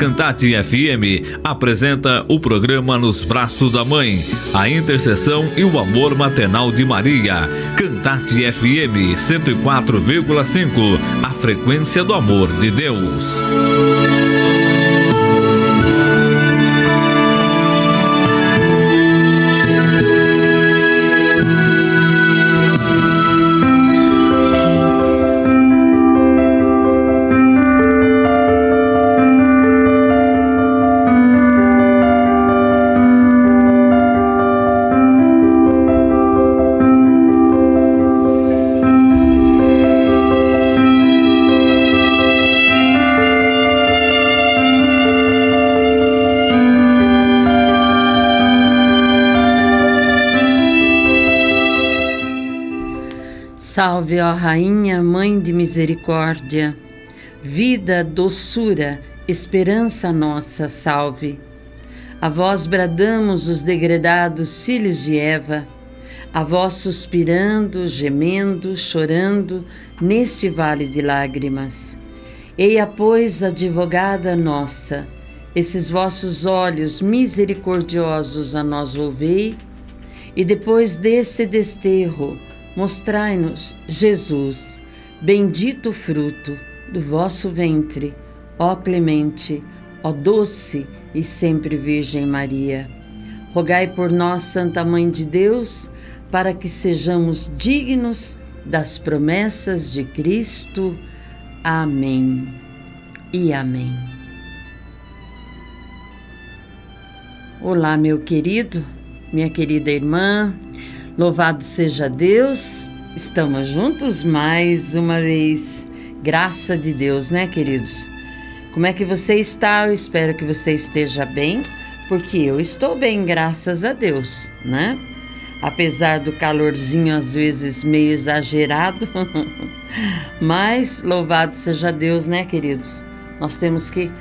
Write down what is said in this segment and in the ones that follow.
Cantate FM apresenta o programa Nos Braços da Mãe, a intercessão e o amor maternal de Maria. Cantate FM 104,5, a frequência do amor de Deus. Salve, ó Rainha, Mãe de Misericórdia, vida, doçura, esperança nossa, salve. A vós bradamos os degredados filhos de Eva, a vós suspirando, gemendo, chorando, neste vale de lágrimas. Eia, pois, advogada nossa, esses vossos olhos misericordiosos a nós volvei, e depois desse desterro, mostrai-nos Jesus, bendito fruto do vosso ventre, ó clemente, ó doce e sempre Virgem Maria. Rogai por nós, Santa Mãe de Deus, para que sejamos dignos das promessas de Cristo. Amém e amém. Olá, meu querido, minha querida irmã. Louvado seja Deus, estamos juntos mais uma vez, graça de Deus, né, queridos? Como é que você está? Eu espero que você esteja bem, porque eu estou bem, graças a Deus, né? Apesar do calorzinho às vezes meio exagerado, mas louvado seja Deus, né, queridos? Nós temos que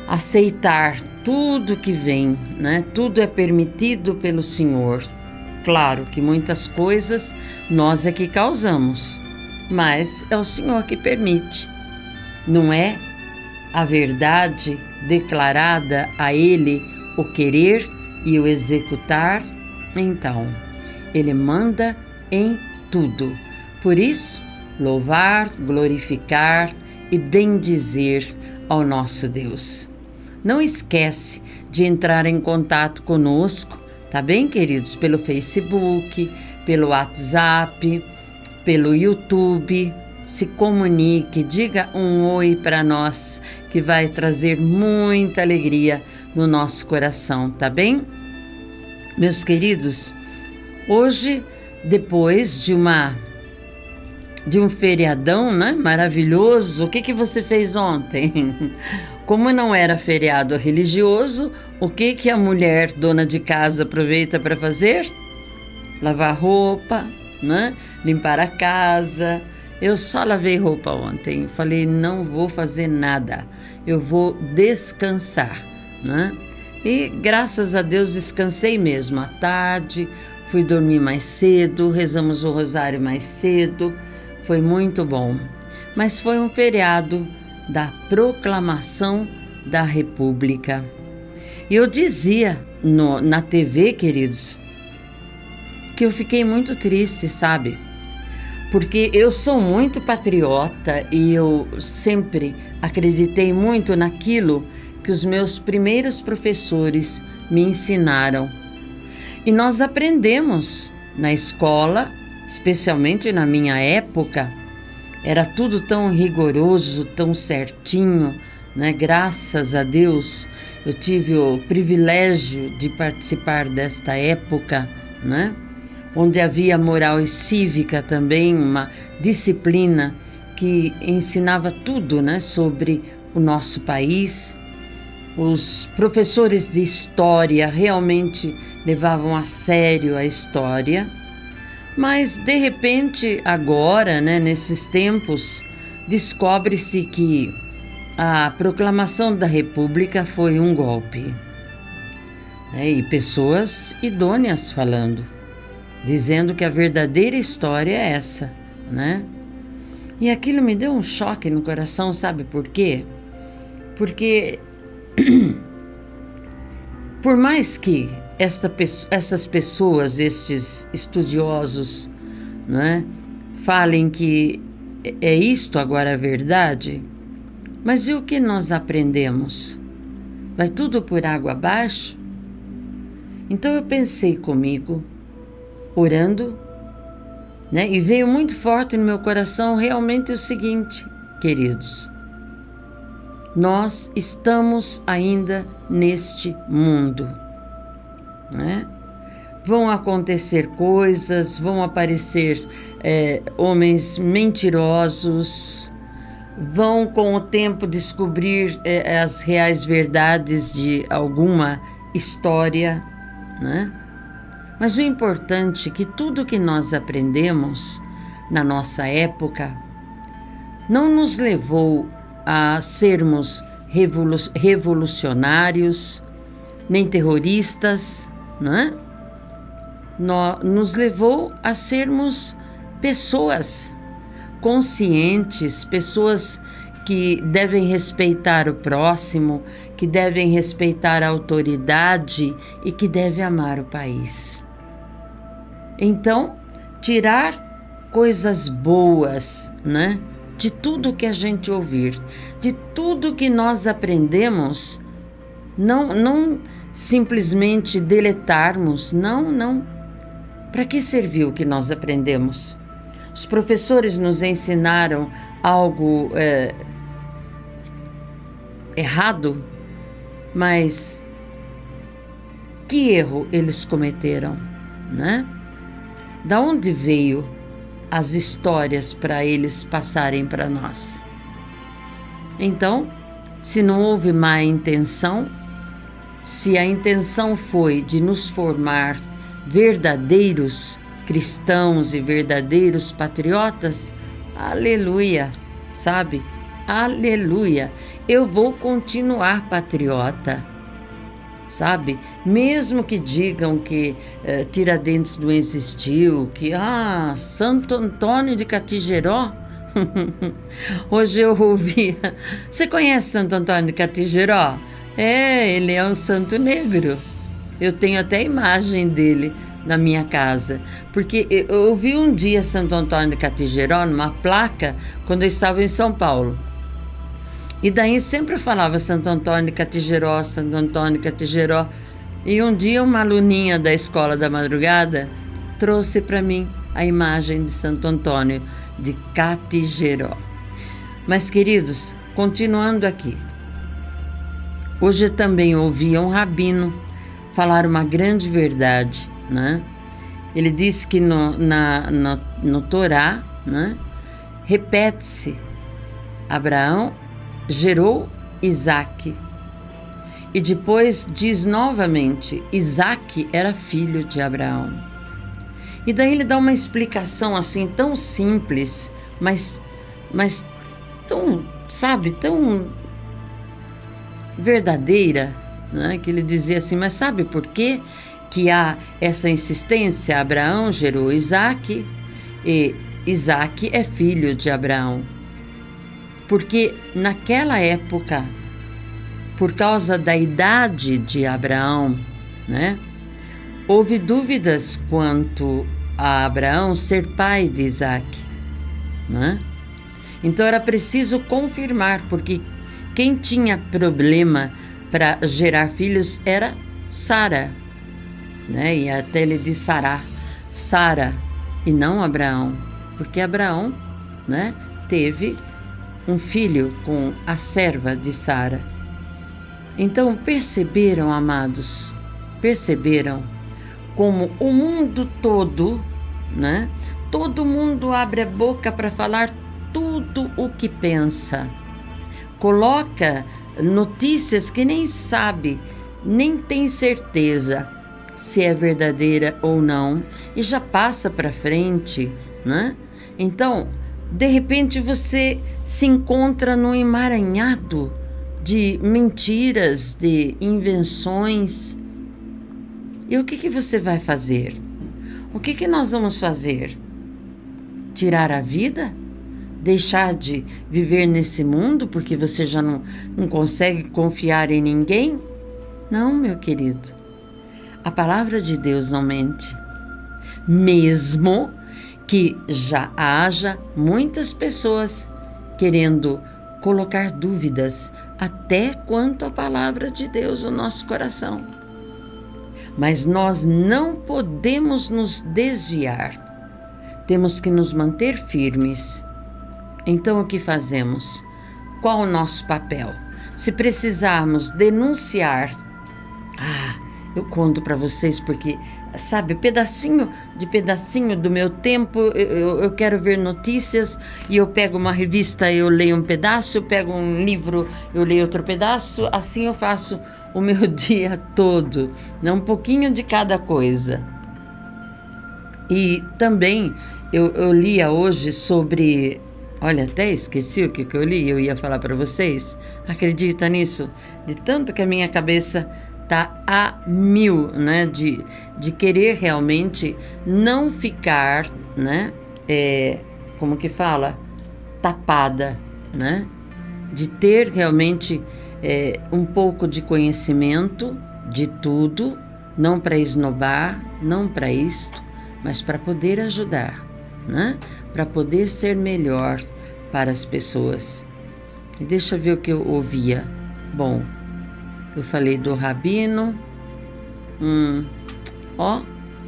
aceitar tudo que vem, né? Tudo é permitido pelo Senhor. Claro que muitas coisas nós é que causamos, mas é o Senhor que permite. Não é a verdade declarada a Ele o querer e o executar? Então, Ele manda em tudo. Por isso, louvar, glorificar e bendizer ao nosso Deus. Não esquece de entrar em contato conosco, tá bem, queridos? Pelo Facebook, pelo WhatsApp, pelo YouTube. Se comunique, diga um oi para nós, que vai trazer muita alegria no nosso coração, tá bem? Meus queridos, hoje, depois de um feriadão, né, maravilhoso, o que você fez ontem? Como não era feriado religioso, o que a mulher dona de casa aproveita para fazer? Lavar roupa, né? Limpar a casa. Eu só lavei roupa ontem. Falei, não vou fazer nada. Eu vou descansar, né? E graças a Deus descansei mesmo. À tarde, fui dormir mais cedo, rezamos o rosário mais cedo. Foi muito bom. Mas foi um feriado da proclamação da República. E eu dizia na TV, queridos, que eu fiquei muito triste, sabe? Porque eu sou muito patriota e eu sempre acreditei muito naquilo que os meus primeiros professores me ensinaram. E nós aprendemos na escola, especialmente na minha época, era tudo tão rigoroso, tão certinho, né? Graças a Deus, eu tive o privilégio de participar desta época, né? Onde havia moral e cívica também, uma disciplina que ensinava tudo, né? Sobre o nosso país. Os professores de história realmente levavam a sério a história. Mas, de repente, agora, né, nesses tempos, descobre-se que a proclamação da República foi um golpe. E pessoas idôneas falando, dizendo que a verdadeira história é essa, né? E aquilo me deu um choque no coração, sabe por quê? Porque por mais que essas pessoas, estes estudiosos, né, falem que é isto agora a verdade, mas e o que nós aprendemos? Vai tudo por água abaixo? Então eu pensei comigo, orando, né, e veio muito forte no meu coração realmente o seguinte, queridos: nós estamos ainda neste mundo, né? Vão acontecer coisas, vão aparecer homens mentirosos, vão com o tempo descobrir as reais verdades de alguma história, né? Mas o importante é que tudo que nós aprendemos na nossa época não nos levou a sermos revolucionários, nem terroristas, né? Nos levou a sermos pessoas conscientes, pessoas que devem respeitar o próximo, que devem respeitar a autoridade e que devem amar o país. Então, tirar coisas boas, né, de tudo que a gente ouvir, de tudo que nós aprendemos, não simplesmente deletarmos, não. Para que serviu o que nós aprendemos? Os professores nos ensinaram algo errado, mas que erro eles cometeram, né? Da onde veio as histórias para eles passarem para nós? Então, se não houve má intenção, se a intenção foi de nos formar verdadeiros cristãos e verdadeiros patriotas, aleluia, sabe? Aleluia! Eu vou continuar patriota, sabe? Mesmo que digam que Tiradentes não existiu, que Santo Antônio de Catigéró. Hoje eu ouvi. Você conhece Santo Antônio de Catigéró? Ele é um santo negro. Eu tenho até a imagem dele na minha casa, porque eu ouvi um dia Santo Antônio de Catigéró numa placa quando eu estava em São Paulo. E daí sempre falava Santo Antônio de Catigéró, Santo Antônio de Catigéró. E um dia uma aluninha da escola da madrugada trouxe para mim a imagem de Santo Antônio de Catigéró. Mas, queridos, continuando aqui. Hoje eu também ouvi um rabino falar uma grande verdade, né? Ele disse que no Torá, né, repete-se: Abraão gerou Isaque. E depois diz novamente: Isaque era filho de Abraão. E daí ele dá uma explicação assim tão simples, mas tão, sabe, tão verdadeira, né? Que ele dizia assim: mas sabe por quê que há essa insistência? Abraão gerou Isaque e Isaque é filho de Abraão. Porque naquela época, por causa da idade de Abraão, né, houve dúvidas quanto a Abraão ser pai de Isaque, né? Então era preciso confirmar, porque quem tinha problema para gerar filhos era Sara, né? E até ele diz Sara, e não Abraão, porque Abraão, né, teve um filho com a serva de Sara. Então perceberam, amados, perceberam como o mundo todo, né? Todo mundo abre a boca para falar tudo o que pensa. Coloca notícias que nem sabe, nem tem certeza se é verdadeira ou não, e já passa para frente, né? Então, de repente você se encontra num emaranhado de mentiras, de invenções. E o que você vai fazer? O que nós vamos fazer? Tirar a vida? deixar de viver nesse mundo porque você já não consegue confiar em ninguém? Não, meu querido. A palavra de Deus não mente. Mesmo que já haja muitas pessoas querendo colocar dúvidas até quanto à palavra de Deus no nosso coração. Mas nós não podemos nos desviar. Temos que nos manter firmes. Então, o que fazemos? Qual o nosso papel? Se precisarmos denunciar, eu conto para vocês porque, sabe, pedacinho do meu tempo, eu quero ver notícias e eu pego uma revista, eu leio um pedaço, eu pego um livro, eu leio outro pedaço, assim eu faço o meu dia todo, né? Um pouquinho de cada coisa. E também eu lia hoje sobre... Olha, até esqueci o que eu li, eu ia falar para vocês. Acredita nisso? De tanto que a minha cabeça tá a mil, né? De querer realmente não ficar, né? Como que fala? Tapada, né? De ter realmente um pouco de conhecimento de tudo, não para esnobar, não para isto, mas para poder ajudar, né? Para poder ser melhor para as pessoas. E deixa eu ver o que eu ouvia. Bom, eu falei do rabino.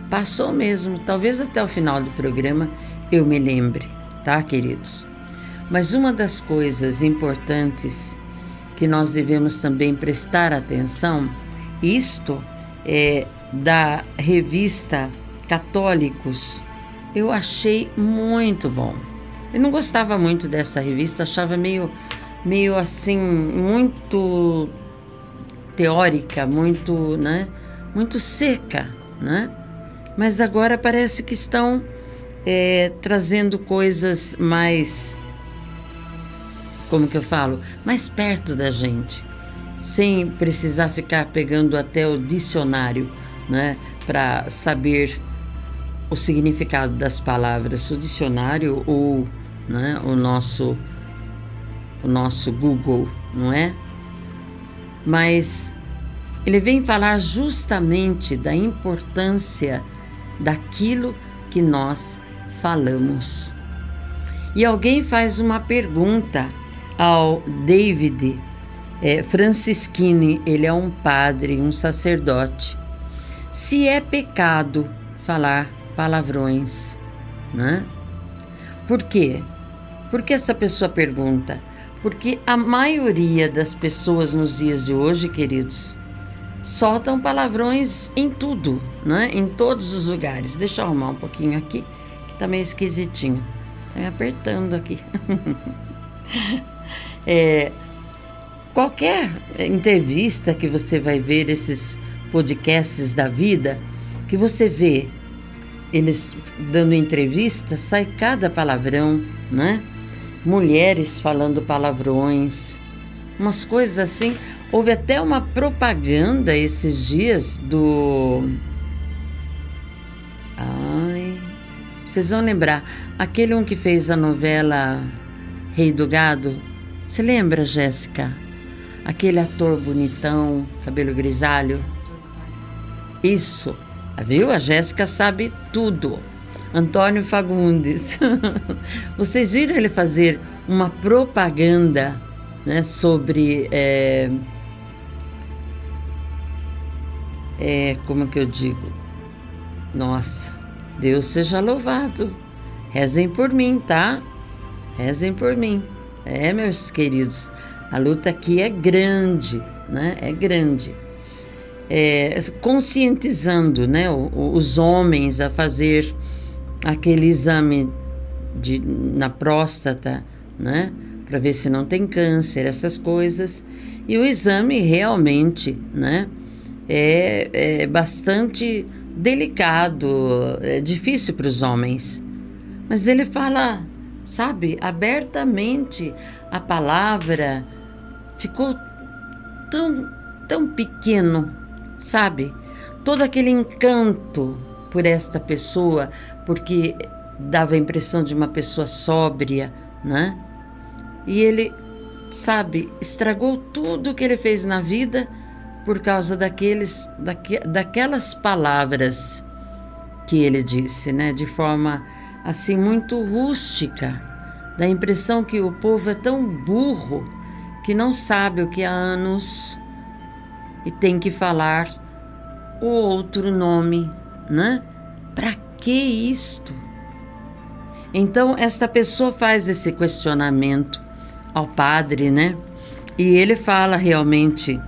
Passou mesmo. Talvez até o final do programa eu me lembre, tá, queridos? Mas uma das coisas importantes que nós devemos também prestar atenção, isto é da revista Católicos. Eu achei muito bom. Eu não gostava muito dessa revista, achava meio assim, muito teórica, muito, né? Muito seca, né? Mas agora parece que estão trazendo coisas mais, como que eu falo? Mais perto da gente, sem precisar ficar pegando até o dicionário, né? Para saber o significado das palavras, o dicionário ou, né, o nosso Google, não é? Mas ele vem falar justamente da importância daquilo que nós falamos. E alguém faz uma pergunta ao David Franciscini, ele é um padre, um sacerdote, se é pecado falar palavrões, né? Por quê? Por que essa pessoa pergunta? Porque a maioria das pessoas nos dias de hoje, queridos, soltam palavrões em tudo, né? Em todos os lugares. Deixa eu arrumar um pouquinho aqui, que tá meio esquisitinho. Tá me apertando aqui. Qualquer entrevista que você vai ver, esses podcasts da vida, que você vê eles dando entrevista, sai cada palavrão, né? Mulheres falando palavrões, umas coisas assim. Houve até uma propaganda esses dias do... vocês vão lembrar, aquele um que fez a novela Rei do Gado. Você lembra, Jéssica? Aquele ator bonitão, cabelo grisalho. Isso. Viu? A Jéssica sabe tudo. Antônio Fagundes. Vocês viram ele fazer uma propaganda, né, sobre... como que eu digo? Nossa, Deus seja louvado. Rezem por mim, tá? Rezem por mim. Meus queridos, a luta aqui é grande, né? É grande. Conscientizando, né, os homens a fazer aquele exame na próstata, né, para ver se não tem câncer, essas coisas. E o exame realmente, né, é bastante delicado, é difícil para os homens. Mas ele fala, sabe, abertamente. A palavra ficou tão pequeno, sabe? Todo aquele encanto por esta pessoa, porque dava a impressão de uma pessoa sóbria, né? E ele, sabe, estragou tudo que ele fez na vida por causa daquelas palavras que ele disse, né? De forma assim muito rústica. Dá a impressão que o povo é tão burro que não sabe o que há anos e tem que falar o outro nome, né? Para que isto? Então, esta pessoa faz esse questionamento ao padre, né? E ele fala realmente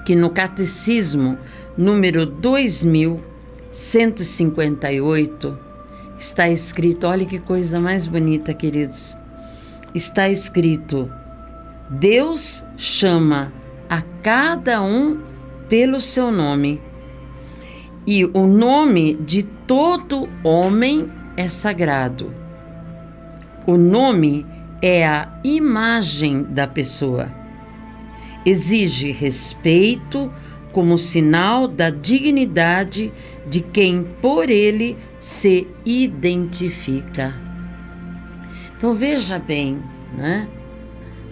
que no Catecismo, número 2158, está escrito, olha que coisa mais bonita, queridos. Está escrito: Deus chama a cada um pelo seu nome, e o nome de todo homem é sagrado. O nome é a imagem da pessoa. Exige respeito como sinal da dignidade de quem por ele se identifica. Então veja bem, né?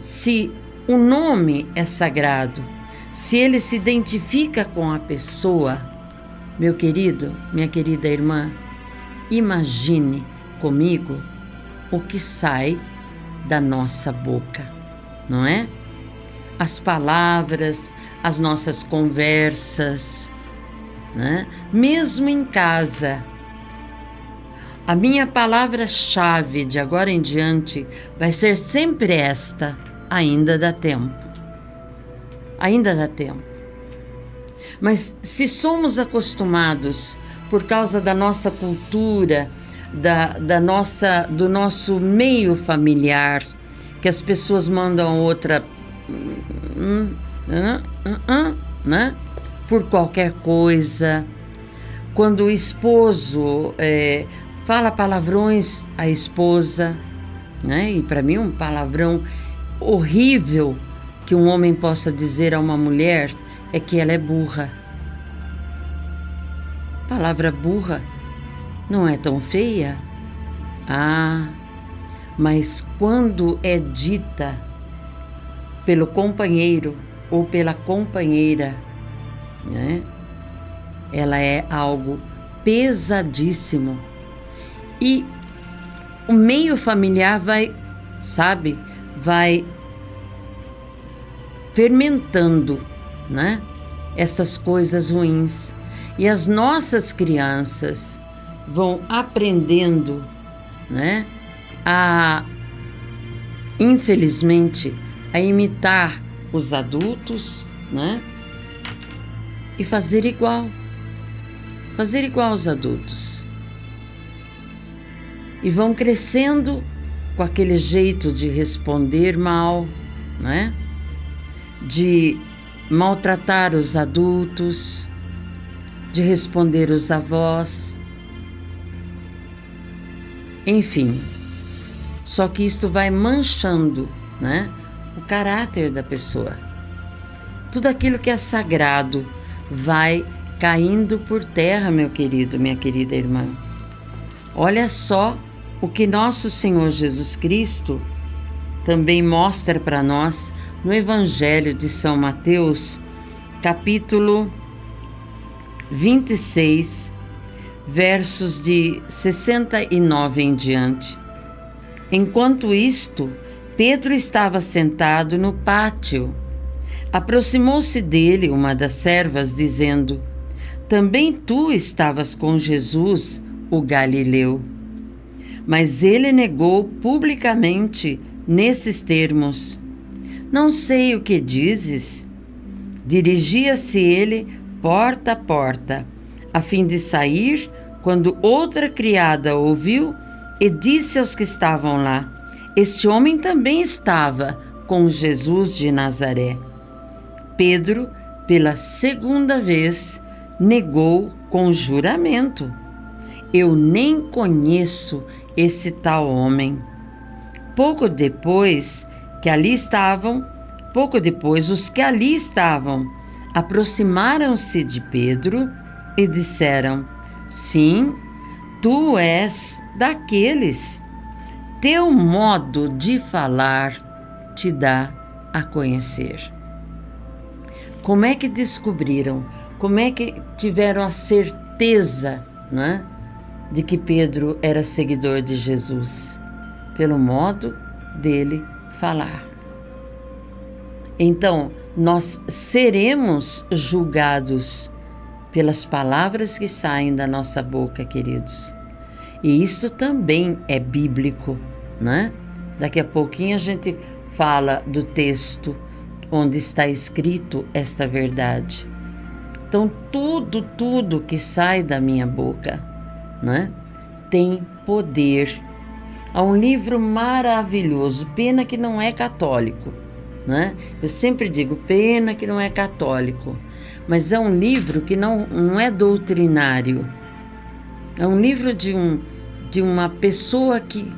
Se o nome é sagrado, se ele se identifica com a pessoa, meu querido, minha querida irmã, imagine comigo o que sai da nossa boca, não é? As palavras, as nossas conversas, né? Mesmo em casa. A minha palavra-chave de agora em diante vai ser sempre esta: ainda dá tempo. Ainda dá tempo. Mas se somos acostumados, por causa da nossa cultura, do nosso meio familiar, que as pessoas mandam outra, né? Por qualquer coisa. Quando o esposo fala palavrões à esposa, né? E para mim um palavrão horrível que um homem possa dizer a uma mulher é que ela é burra. Palavra burra não é tão feia? Ah, mas quando é dita pelo companheiro ou pela companheira, né? Ela é algo pesadíssimo. E o meio familiar vai fermentando, né? Essas coisas ruins. E as nossas crianças vão aprendendo, né? Infelizmente, a imitar os adultos, né? E fazer igual aos adultos. E vão crescendo com aquele jeito de responder mal, né? De maltratar os adultos, de responder os avós. Enfim, só que isto vai manchando, né? O caráter da pessoa. Tudo aquilo que é sagrado vai caindo por terra, meu querido, minha querida irmã. Olha só o que nosso Senhor Jesus Cristo também mostra para nós no Evangelho de São Mateus, capítulo 26, versos de 69 em diante. Enquanto isto, Pedro estava sentado no pátio. Aproximou-se dele uma das servas, dizendo: também tu estavas com Jesus, o Galileu. Mas ele negou publicamente nesses termos: não sei o que dizes. Dirigia-se ele porta a porta, a fim de sair, quando outra criada ouviu e disse aos que estavam lá: este homem também estava com Jesus de Nazaré. Pedro, pela segunda vez, negou com juramento: eu nem conheço esse tal homem. Pouco depois, os que ali estavam aproximaram-se de Pedro e disseram: sim, tu és daqueles. teu modo de falar te dá a conhecer. Como é que descobriram? Como é que tiveram a certeza, né, de que Pedro era seguidor de Jesus? Pelo modo dele falar. Então, nós seremos julgados pelas palavras que saem da nossa boca, queridos. E isso também é bíblico, né? Daqui a pouquinho a gente fala do texto onde está escrito esta verdade. Então, tudo que sai da minha boca, né, tem poder. Há um livro maravilhoso, pena que não é católico, né? Eu sempre digo, pena que não é católico, mas é um livro que não é doutrinário. É um livro de uma pessoa que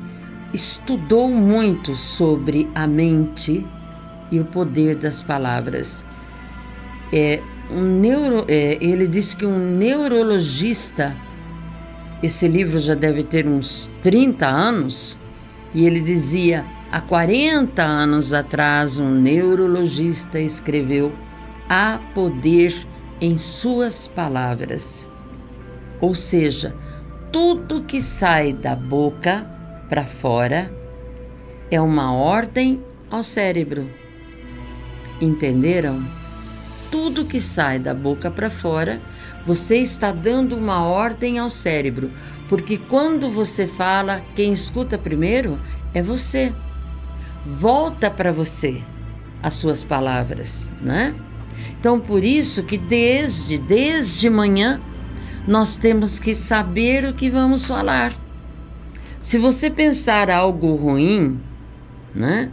estudou muito sobre a mente e o poder das palavras. Ele disse que um neurologista, esse livro já deve ter uns 30 anos, e ele dizia, há 40 anos atrás, um neurologista escreveu: há poder em suas palavras. Ou seja, tudo que sai da boca para fora é uma ordem ao cérebro. Entenderam? Tudo que sai da boca para fora, você está dando uma ordem ao cérebro, porque quando você fala, quem escuta primeiro é você. Volta para você as suas palavras, né? Então, por isso que desde manhã, nós temos que saber o que vamos falar. Se você pensar algo ruim, né?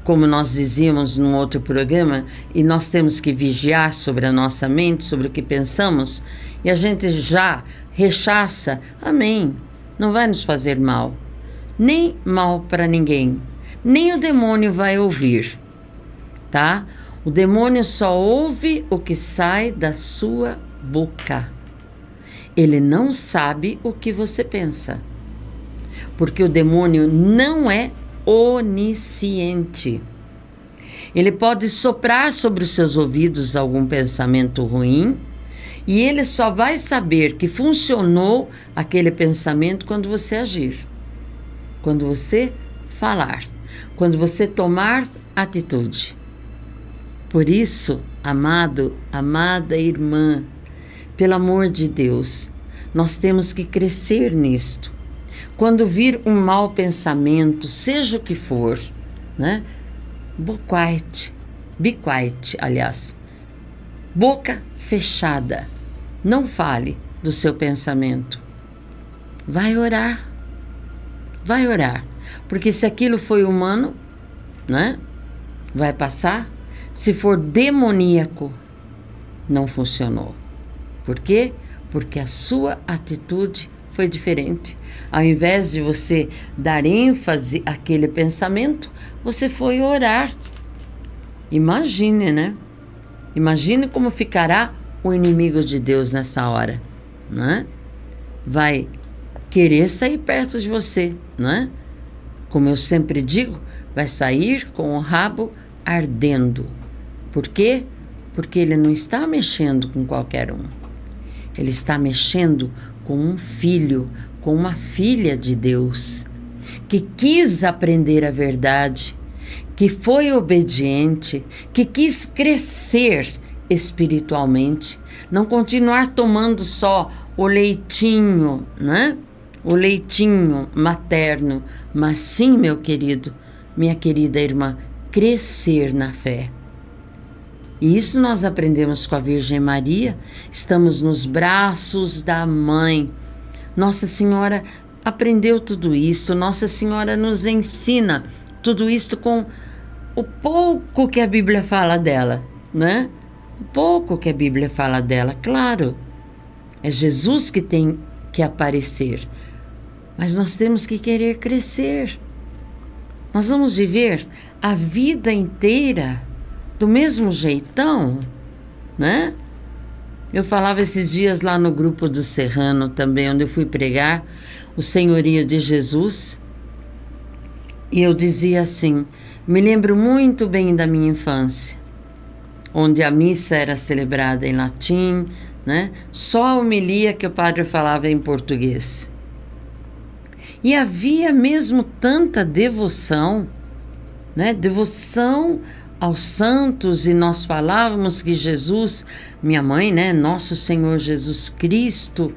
Como nós dizíamos num outro programa, e nós temos que vigiar sobre a nossa mente, sobre o que pensamos, e a gente já rechaça, amém, não vai nos fazer mal, nem mal para ninguém, nem o demônio vai ouvir, tá? O demônio só ouve o que sai da sua boca. Ele não sabe o que você pensa, porque o demônio não é onisciente. Ele pode soprar sobre os seus ouvidos algum pensamento ruim e ele só vai saber que funcionou aquele pensamento quando você agir, quando você falar, quando você tomar atitude. Por isso, amado, amada irmã, pelo amor de Deus, nós temos que crescer nisto. Quando vir um mau pensamento, seja o que for, né? Be quiet, aliás. Boca fechada. Não fale do seu pensamento. Vai orar. Vai orar. Porque se aquilo foi humano, né? Vai passar. Se for demoníaco, não funcionou. Por quê? Porque a sua atitude foi diferente. Ao invés de você dar ênfase àquele pensamento, você foi orar. Imagine, né? Imagine como ficará o inimigo de Deus nessa hora, né? Vai querer sair perto de você, né? Como eu sempre digo, vai sair com o rabo ardendo. Por quê? Porque ele não está mexendo com qualquer um. Ele está mexendo com um filho, com uma filha de Deus, que quis aprender a verdade, que foi obediente, que quis crescer espiritualmente, não continuar tomando só o leitinho, né? O leitinho materno, mas sim, meu querido, minha querida irmã, crescer na fé. E isso nós aprendemos com a Virgem Maria, estamos nos braços da Mãe. Nossa Senhora aprendeu tudo isso, Nossa Senhora nos ensina tudo isso com o pouco que a Bíblia fala dela, né? O pouco que a Bíblia fala dela, claro, é Jesus que tem que aparecer, mas nós temos que querer crescer. Nós vamos viver a vida inteira do mesmo jeitão, né? Eu falava esses dias lá no grupo do Serrano também, onde eu fui pregar. o senhorio de Jesus. E eu dizia assim, me lembro muito bem da minha infância, onde a missa era celebrada em latim, né? Só a homilia que o padre falava em português. E havia mesmo tanta devoção, né? Devoção aos santos, e nós falávamos que Jesus, minha mãe, né? Nosso Senhor Jesus Cristo.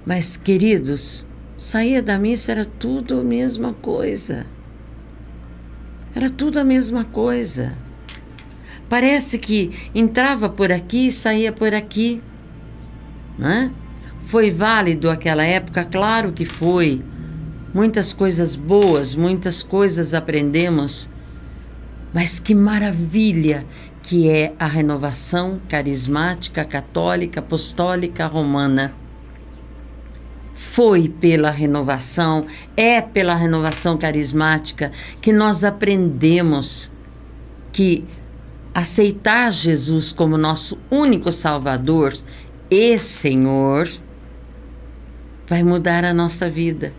Mas, queridos, saía da missa, era tudo a mesma coisa. Era tudo a mesma coisa. Parece que entrava por aqui e saía por aqui, né? Foi válido aquela época? Claro que foi. Muitas coisas boas, muitas coisas aprendemos. Mas que maravilha que é a renovação carismática, católica, apostólica, romana. Foi pela renovação, é pela renovação carismática que nós aprendemos que aceitar Jesus como nosso único Salvador e Senhor vai mudar a nossa vida.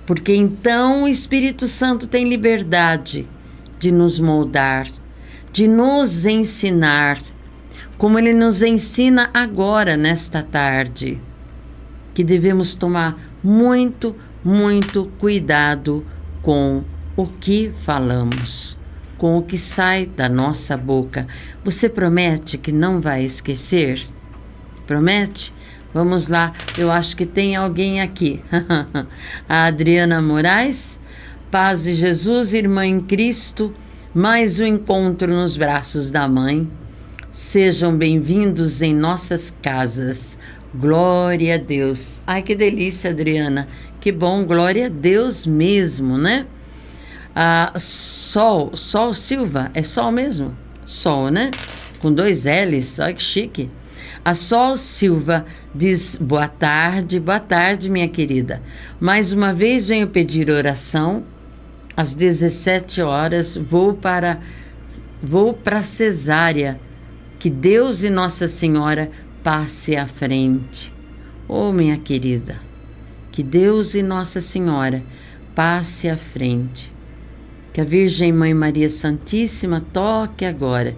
Porque então o Espírito Santo tem liberdade de nos moldar, de nos ensinar, como Ele nos ensina agora, nesta tarde, que devemos tomar muito, muito cuidado com o que falamos, com o que sai da nossa boca. Você promete que não vai esquecer? Promete? Vamos lá, eu acho que tem alguém aqui. A Adriana Moraes. Paz de Jesus, irmã em Cristo, mais um encontro nos braços da mãe. Sejam bem-vindos em nossas casas. Glória a Deus. Ai, que delícia, Adriana. Que bom, glória a Deus mesmo, né? Sol Silva, é Sol mesmo? Sol, né? Com 2 L's, olha que chique. A Sol Silva diz boa tarde, minha querida. Mais uma vez venho pedir oração. Às 17 horas vou para Cesárea. Que Deus e Nossa Senhora passe à frente. Oh, minha querida, que Deus e Nossa Senhora passe à frente. Que a Virgem Mãe Maria Santíssima toque agora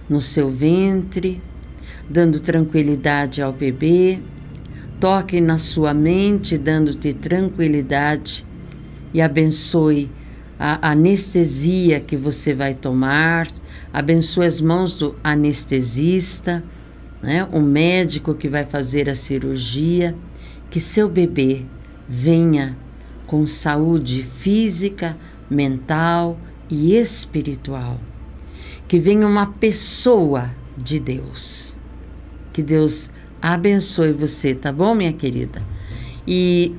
no seu ventre, dando tranquilidade ao bebê. Toque na sua mente, dando-te tranquilidade, e abençoe a anestesia que você vai tomar. Abençoe as mãos do anestesista, né? O médico que vai fazer a cirurgia. Que seu bebê venha com saúde física, mental e espiritual. Que venha uma pessoa de Deus. Que Deus abençoe você, tá bom, minha querida? E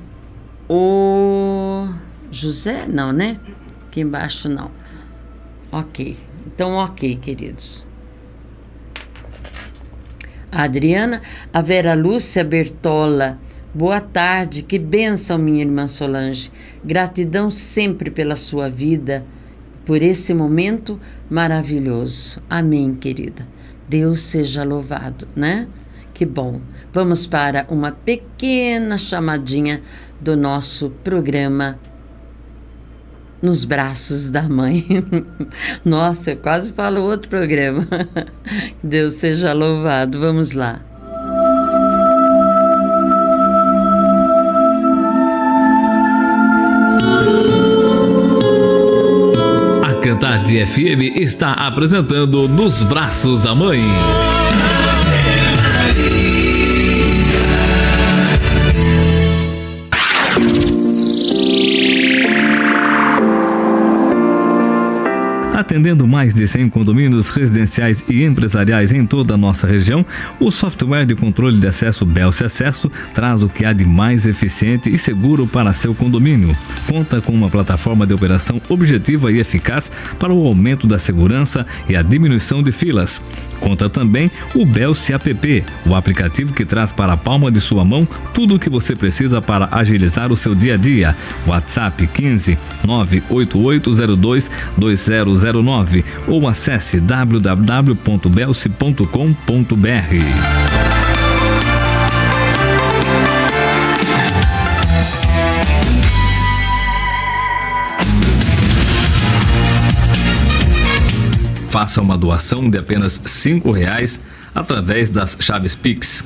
o José, não, né? Aqui embaixo não. Ok, então ok, queridos. A Adriana, a Vera Lúcia Bertola. Boa tarde, que bênção, minha irmã Solange. Gratidão sempre pela sua vida, por esse momento maravilhoso. Amém, querida. Deus seja louvado, né? Que bom. Vamos para uma pequena chamadinha do nosso programa Nos Braços da Mãe. Nossa, eu quase falo outro programa. Deus seja louvado. Vamos lá. A Cantarte FM está apresentando Nos Braços da Mãe. Atendendo mais de 100 condomínios residenciais e empresariais em toda a nossa região, o software de controle de acesso Belce Acesso traz o que há de mais eficiente e seguro para seu condomínio. Conta com uma plataforma de operação objetiva e eficaz para o aumento da segurança e a diminuição de filas. Conta também o Belce App, o aplicativo que traz para a palma de sua mão tudo o que você precisa para agilizar o seu dia a dia. WhatsApp 15 98802 2009 ou acesse www.belce.com.br. faça uma doação de apenas R$5 através das chaves Pix.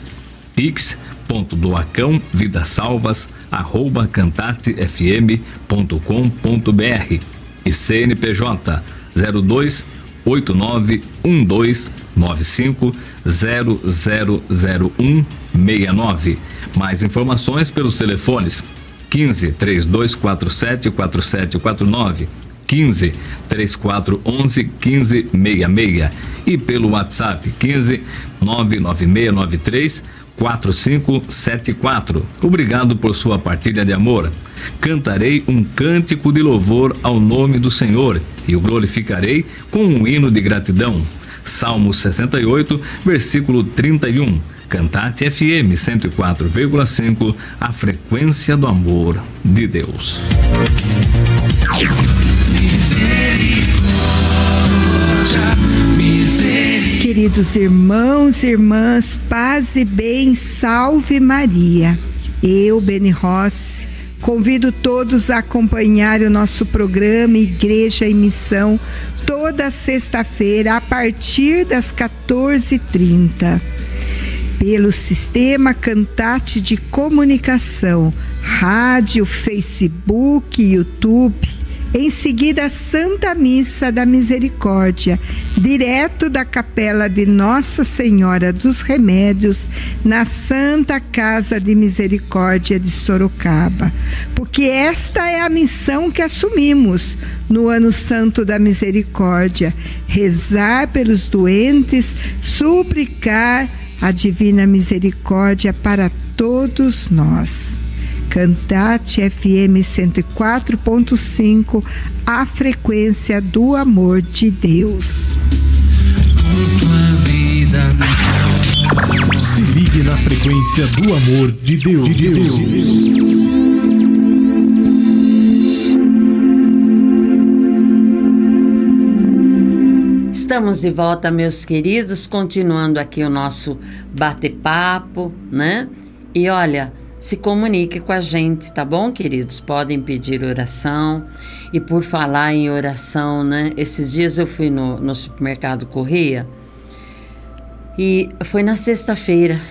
pix.doacãovidasalvas@cantatefm.com.br e CNPJ 02891295000169. Mais informações pelos telefones 15 3247 4749, 15 3411 1566 e pelo WhatsApp 15 99693 4574. Obrigado por sua partilha de amor. Cantarei um cântico de louvor ao nome do Senhor e o glorificarei com um hino de gratidão. Salmo 68, versículo 31. Cantate FM 104,5, a frequência do amor de Deus. Queridos irmãos e irmãs, paz e bem, salve Maria. Eu, Beni Rossi, convido todos a acompanhar o nosso programa Igreja em Missão toda sexta-feira a partir das 14h30. Pelo sistema Cantate de comunicação, rádio, Facebook, YouTube. Em seguida, a Santa Missa da Misericórdia, direto da Capela de Nossa Senhora dos Remédios, na Santa Casa de Misericórdia de Sorocaba. Porque esta é a missão que assumimos no Ano Santo da Misericórdia: rezar pelos doentes, suplicar a Divina Misericórdia para todos nós. Cantate FM 104.5, a frequência do amor de Deus. Se ligue na frequência do amor de Deus. Estamos de volta, meus queridos, continuando aqui o nosso bate-papo, né? E olha, se comunique com a gente, tá bom, queridos? Podem pedir oração. E por falar em oração, né? Esses dias eu fui no supermercado Correia e foi na sexta-feira.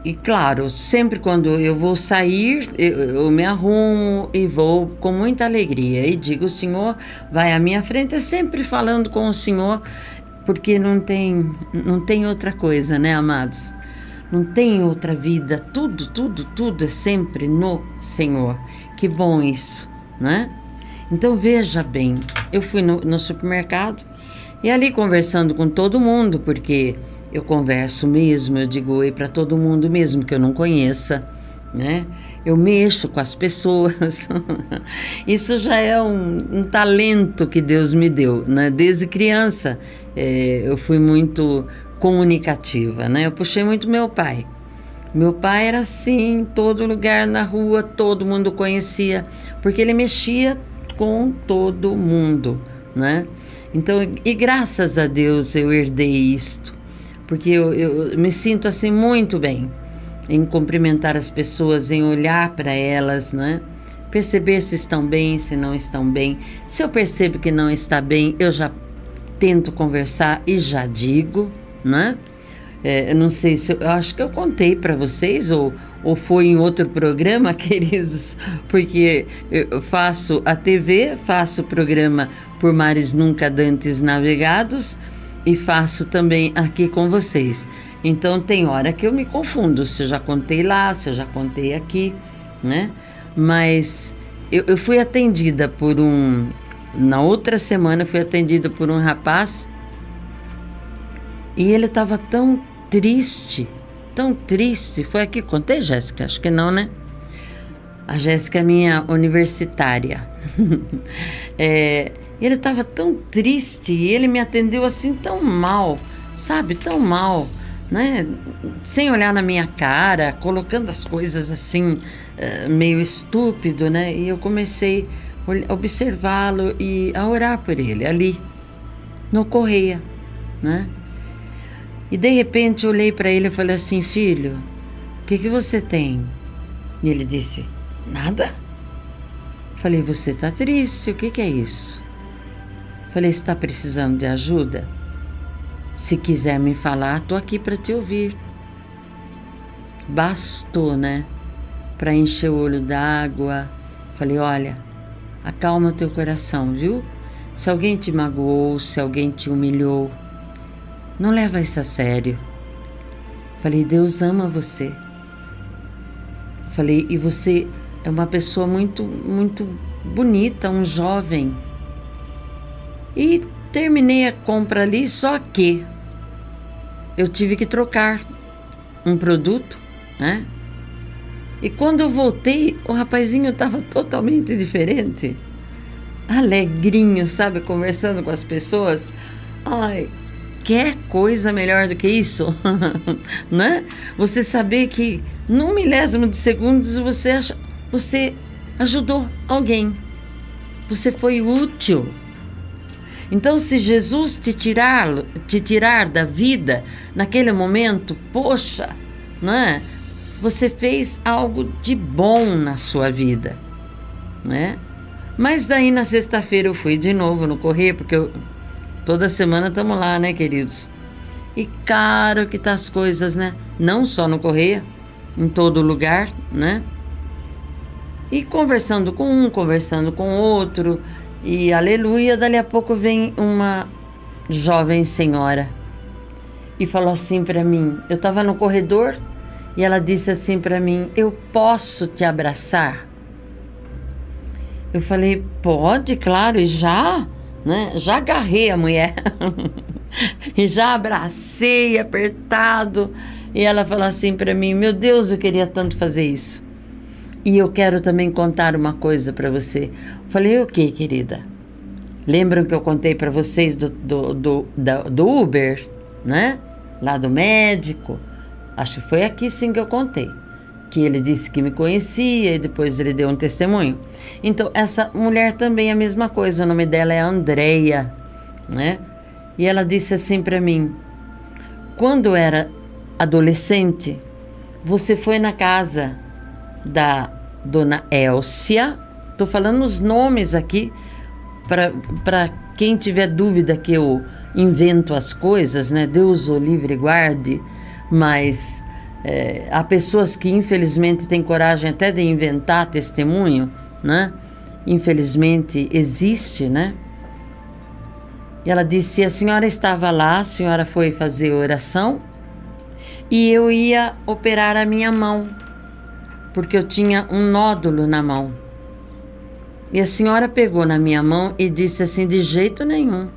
E claro, sempre quando eu vou sair, eu me arrumo e vou com muita alegria. E digo, o Senhor vai à minha frente, é sempre falando com o Senhor, porque não tem outra coisa, né, amados? Não tem outra vida, tudo é sempre no Senhor. Que bom isso, né? Então veja bem, eu fui no supermercado e ali conversando com todo mundo, porque eu converso mesmo, eu digo oi para todo mundo mesmo que eu não conheça, né? Eu mexo com as pessoas. Isso já é um talento que Deus me deu, né? Desde criança eu fui muito comunicativa, né? Eu puxei muito meu pai. Meu pai era assim, em todo lugar na rua, todo mundo conhecia, porque ele mexia com todo mundo, né? Então, e graças a Deus eu herdei isto, porque eu me sinto assim muito bem em cumprimentar as pessoas, em olhar para elas, né? Perceber se estão bem, se não estão bem. Se eu percebo que não está bem, eu já tento conversar e já digo, né? Eu não sei se eu acho que eu contei para vocês ou foi em outro programa, queridos, porque eu faço a TV, faço o programa Por Mares Nunca Dantes Navegados e faço também aqui com vocês. Então tem hora que eu me confundo, se eu já contei lá, se eu já contei aqui, né? Mas eu fui atendida na outra semana fui atendida por um rapaz. E ele estava tão triste. Foi aqui, contei, Jéssica? Acho que não, né? A Jéssica é minha universitária. Ele estava tão triste e ele me atendeu assim tão mal, sabe? Tão mal, né? Sem olhar na minha cara, colocando as coisas assim, meio estúpido, né? E eu comecei a observá-lo e a orar por ele, ali, no Correia, né? E de repente eu olhei para ele e falei assim: filho, o que você tem? E ele disse: nada. Falei: você tá triste, o que é isso? Falei, você está precisando de ajuda? Se quiser me falar, estou aqui para te ouvir. Bastou, né? Para encher o olho d'água. Falei, olha, acalma o teu coração, viu? Se alguém te magoou, se alguém te humilhou, não leva isso a sério. Falei, Deus ama você. Falei, e você é uma pessoa muito, muito bonita, um jovem. E terminei a compra ali, só que eu tive que trocar um produto, né? E quando eu voltei, o rapazinho estava totalmente diferente. Alegrinho, sabe? Conversando com as pessoas. Ai, quer coisa melhor do que isso? Né? Você saber que num milésimo de segundos você ajudou alguém. Você foi útil. Então, se Jesus te tirar da vida naquele momento, poxa, né? Você fez algo de bom na sua vida, né? Mas daí na sexta-feira eu fui de novo no Correio, porque toda semana estamos lá, né, queridos? E caro que tá as coisas, né? Não só no Correio, em todo lugar, né? E conversando com um, conversando com outro, e aleluia, dali a pouco vem uma jovem senhora e falou assim para mim, eu estava no corredor e ela disse assim para mim, eu posso te abraçar? Eu falei, pode, claro, e já, né? Já agarrei a mulher e já abracei apertado, e ela falou assim para mim, meu Deus, eu queria tanto fazer isso. E eu quero também contar uma coisa para você. Falei, o que, querida? Lembram que eu contei para vocês do Uber, né? Lá do médico. Acho que foi aqui sim que eu contei. Que ele disse que me conhecia e depois ele deu um testemunho. Então, essa mulher também é a mesma coisa. O nome dela é Andreia, né? E ela disse assim para mim, quando eu era adolescente, você foi na casa da dona Elcia, estou falando os nomes aqui para quem tiver dúvida que eu invento as coisas, né? Deus o livre e guarde, mas há pessoas que infelizmente têm coragem até de inventar testemunho, né? Infelizmente existe, né? E ela disse, a senhora estava lá, a senhora foi fazer oração e eu ia operar a minha mão, porque eu tinha um nódulo na mão. E a senhora pegou na minha mão e disse assim, de jeito nenhum,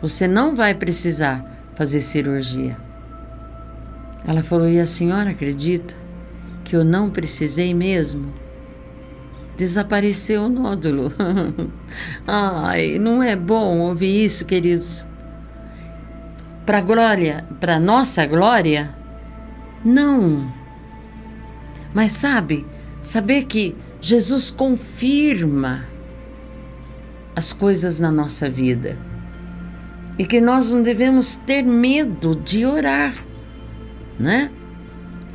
você não vai precisar fazer cirurgia. Ela falou, e a senhora acredita que eu não precisei mesmo? Desapareceu o nódulo. Ai, não é bom ouvir isso, queridos? Para nossa glória? Não. Mas saber que Jesus confirma as coisas na nossa vida e que nós não devemos ter medo de orar, né?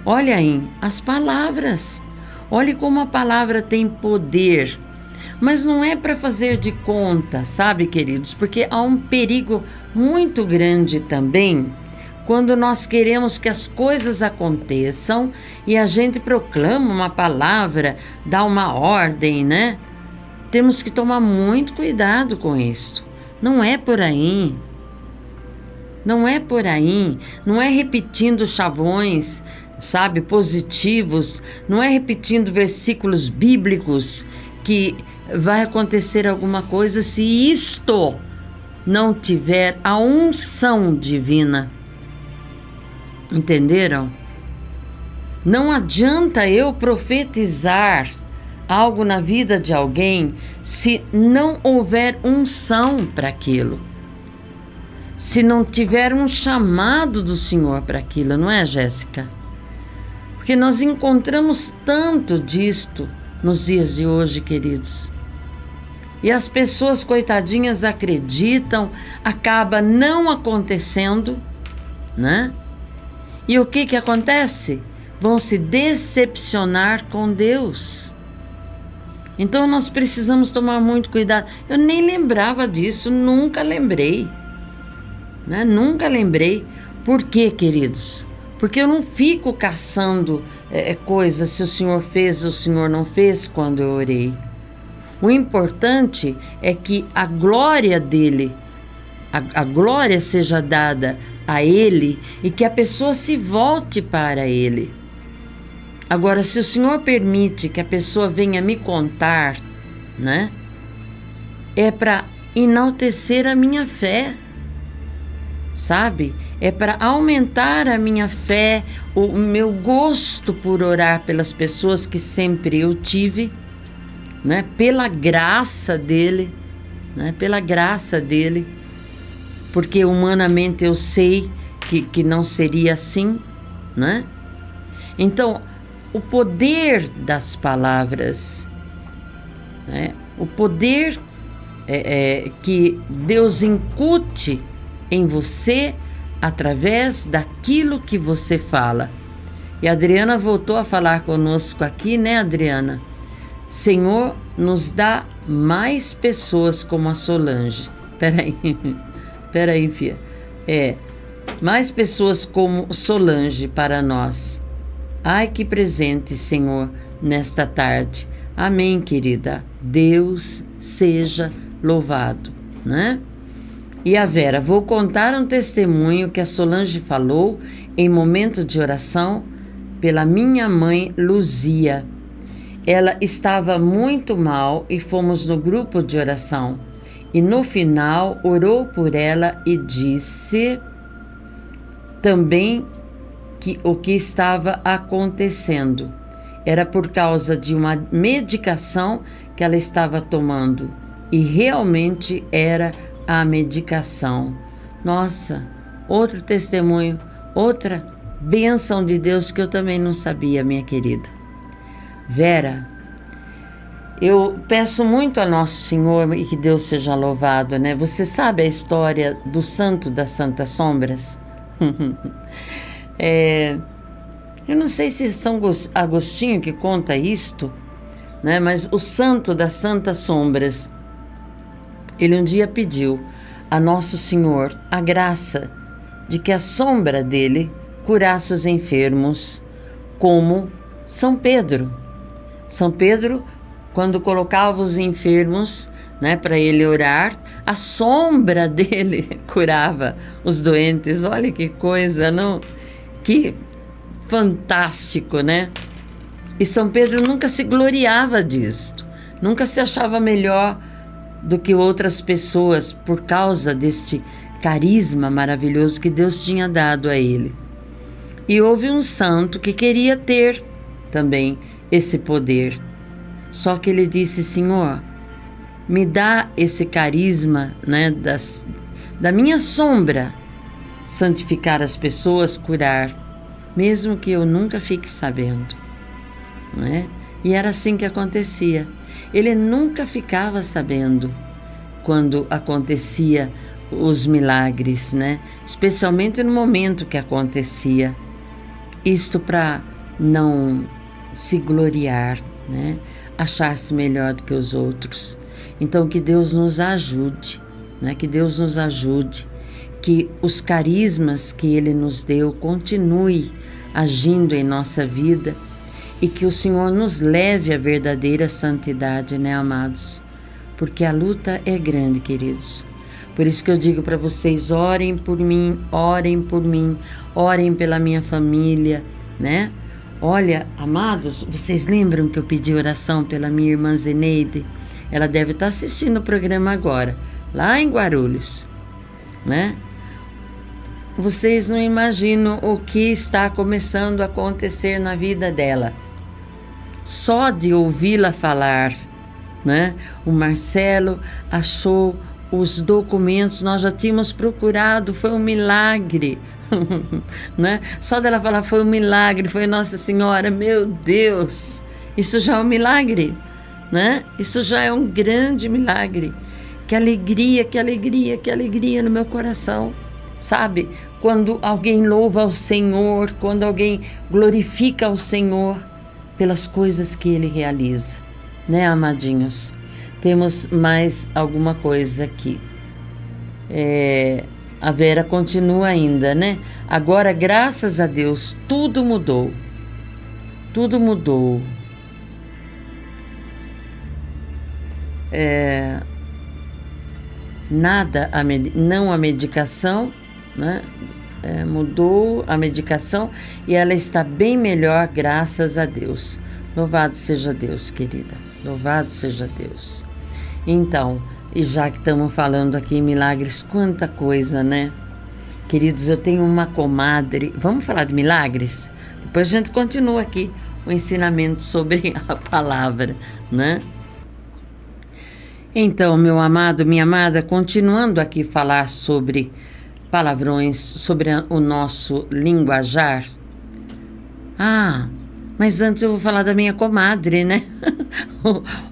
Olha aí as palavras, olhe como a palavra tem poder, mas não é para fazer de conta, sabe, queridos? Porque há um perigo muito grande também quando nós queremos que as coisas aconteçam e a gente proclama uma palavra, dá uma ordem, né? Temos que tomar muito cuidado com isso. Não é por aí. Não é por aí. Não é repetindo chavões, sabe, positivos. Não é repetindo versículos bíblicos que vai acontecer alguma coisa se isto não tiver a unção divina. Entenderam? Não adianta eu profetizar algo na vida de alguém se não houver unção para aquilo. Se não tiver um chamado do Senhor para aquilo, não é, Jéssica? Porque nós encontramos tanto disto nos dias de hoje, queridos. E as pessoas, coitadinhas, acreditam, acaba não acontecendo, né? E o que acontece? Vão se decepcionar com Deus. Então nós precisamos tomar muito cuidado. Eu nem lembrava disso, nunca lembrei, né? Nunca lembrei. Por quê, queridos? Porque eu não fico caçando coisas, se o Senhor fez ou o Senhor não fez quando eu orei. O importante é que a glória dele, a glória seja dada a ele e que a pessoa se volte para ele. Agora, se o Senhor permite que a pessoa venha me contar, né, é para enaltecer a minha fé, sabe? É para aumentar a minha fé, o meu gosto por orar pelas pessoas que sempre eu tive, né? Pela graça dele, né? Pela graça dele, porque humanamente eu sei que não seria assim, né? Então, o poder das palavras, né? O poder que Deus incute em você através daquilo que você fala. E a Adriana voltou a falar conosco aqui, né, Adriana? Senhor, nos dá mais pessoas como a Solange. Peraí, filha. Mais pessoas como Solange para nós. Ai, que presente, Senhor, nesta tarde. Amém, querida. Deus seja louvado, né? E a Vera, vou contar um testemunho que a Solange falou em momento de oração pela minha mãe Luzia. Ela estava muito mal e fomos no grupo de oração. E no final orou por ela e disse também que o que estava acontecendo era por causa de uma medicação que ela estava tomando. E realmente era a medicação. Nossa, outro testemunho, outra bênção de Deus que eu também não sabia, minha querida. Vera, eu peço muito a Nosso Senhor e que Deus seja louvado, né? Você sabe a história do santo das Santas Sombras? Eu não sei se São Agostinho que conta isto, né? Mas o santo das Santas Sombras, ele um dia pediu a Nosso Senhor a graça de que a sombra dele curasse os enfermos, como São Pedro. São Pedro, quando colocava os enfermos, né, para ele orar, a sombra dele curava os doentes. Olha que coisa, não? Que fantástico, né? E São Pedro nunca se gloriava disto, nunca se achava melhor do que outras pessoas por causa deste carisma maravilhoso que Deus tinha dado a ele. E houve um santo que queria ter também esse poder. Só que ele disse: Senhor, me dá esse carisma, né, da minha sombra, santificar as pessoas, curar, mesmo que eu nunca fique sabendo, né? E era assim que acontecia. Ele nunca ficava sabendo quando acontecia os milagres, né? Especialmente no momento que acontecia. Isto para não se gloriar, né? Achar-se melhor do que os outros. Então que Deus nos ajude, né? Que Deus nos ajude, que os carismas que Ele nos deu continue agindo em nossa vida e que o Senhor nos leve à verdadeira santidade, né, amados? Porque a luta é grande, queridos. Por isso que eu digo para vocês, orem por mim, orem pela minha família, né? Olha, amados, vocês lembram que eu pedi oração pela minha irmã Zeneide? Ela deve estar assistindo o programa agora, lá em Guarulhos, né? Vocês não imaginam o que está começando a acontecer na vida dela. Só de ouvi-la falar, né? O Marcelo achou os documentos, nós já tínhamos procurado, foi um milagre, né? Só dela falar foi um milagre, foi Nossa Senhora, meu Deus, isso já é um milagre, né? Isso já é um grande milagre. Que alegria, que alegria, que alegria no meu coração, sabe? Quando alguém louva ao Senhor, quando alguém glorifica ao Senhor pelas coisas que Ele realiza, né, amadinhos? Temos mais alguma coisa aqui. A Vera continua ainda, né? Agora, graças a Deus, tudo mudou. Tudo mudou. Nada, não a medicação, né? Mudou a medicação e ela está bem melhor, graças a Deus. Louvado seja Deus, querida. Louvado seja Deus. Então, e já que estamos falando aqui em milagres, quanta coisa, né? Queridos, eu tenho uma comadre. Vamos falar de milagres? Depois a gente continua aqui o ensinamento sobre a palavra, né? Então, meu amado, minha amada, continuando aqui falar sobre palavrões, sobre o nosso linguajar. Mas antes eu vou falar da minha comadre, né?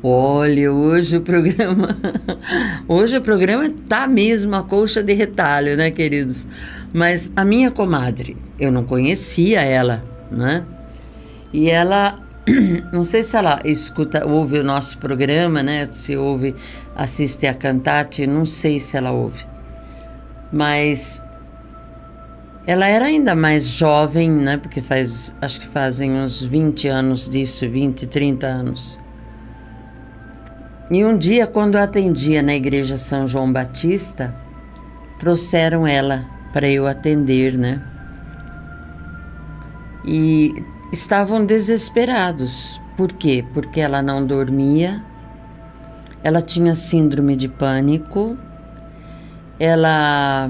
Olha, hoje o programa tá mesmo a colcha de retalho, né, queridos? Mas a minha comadre, eu não conhecia ela, né? E ela, não sei se ela ouve o nosso programa, né? Se assiste a Cantate, não sei se ela ouve. Mas ela era ainda mais jovem, né? Porque acho que fazem uns 20 anos disso, 20, 30 anos. E um dia, quando eu atendia na igreja São João Batista, trouxeram ela para eu atender, né? E estavam desesperados. Por quê? Porque ela não dormia, ela tinha síndrome de pânico, ela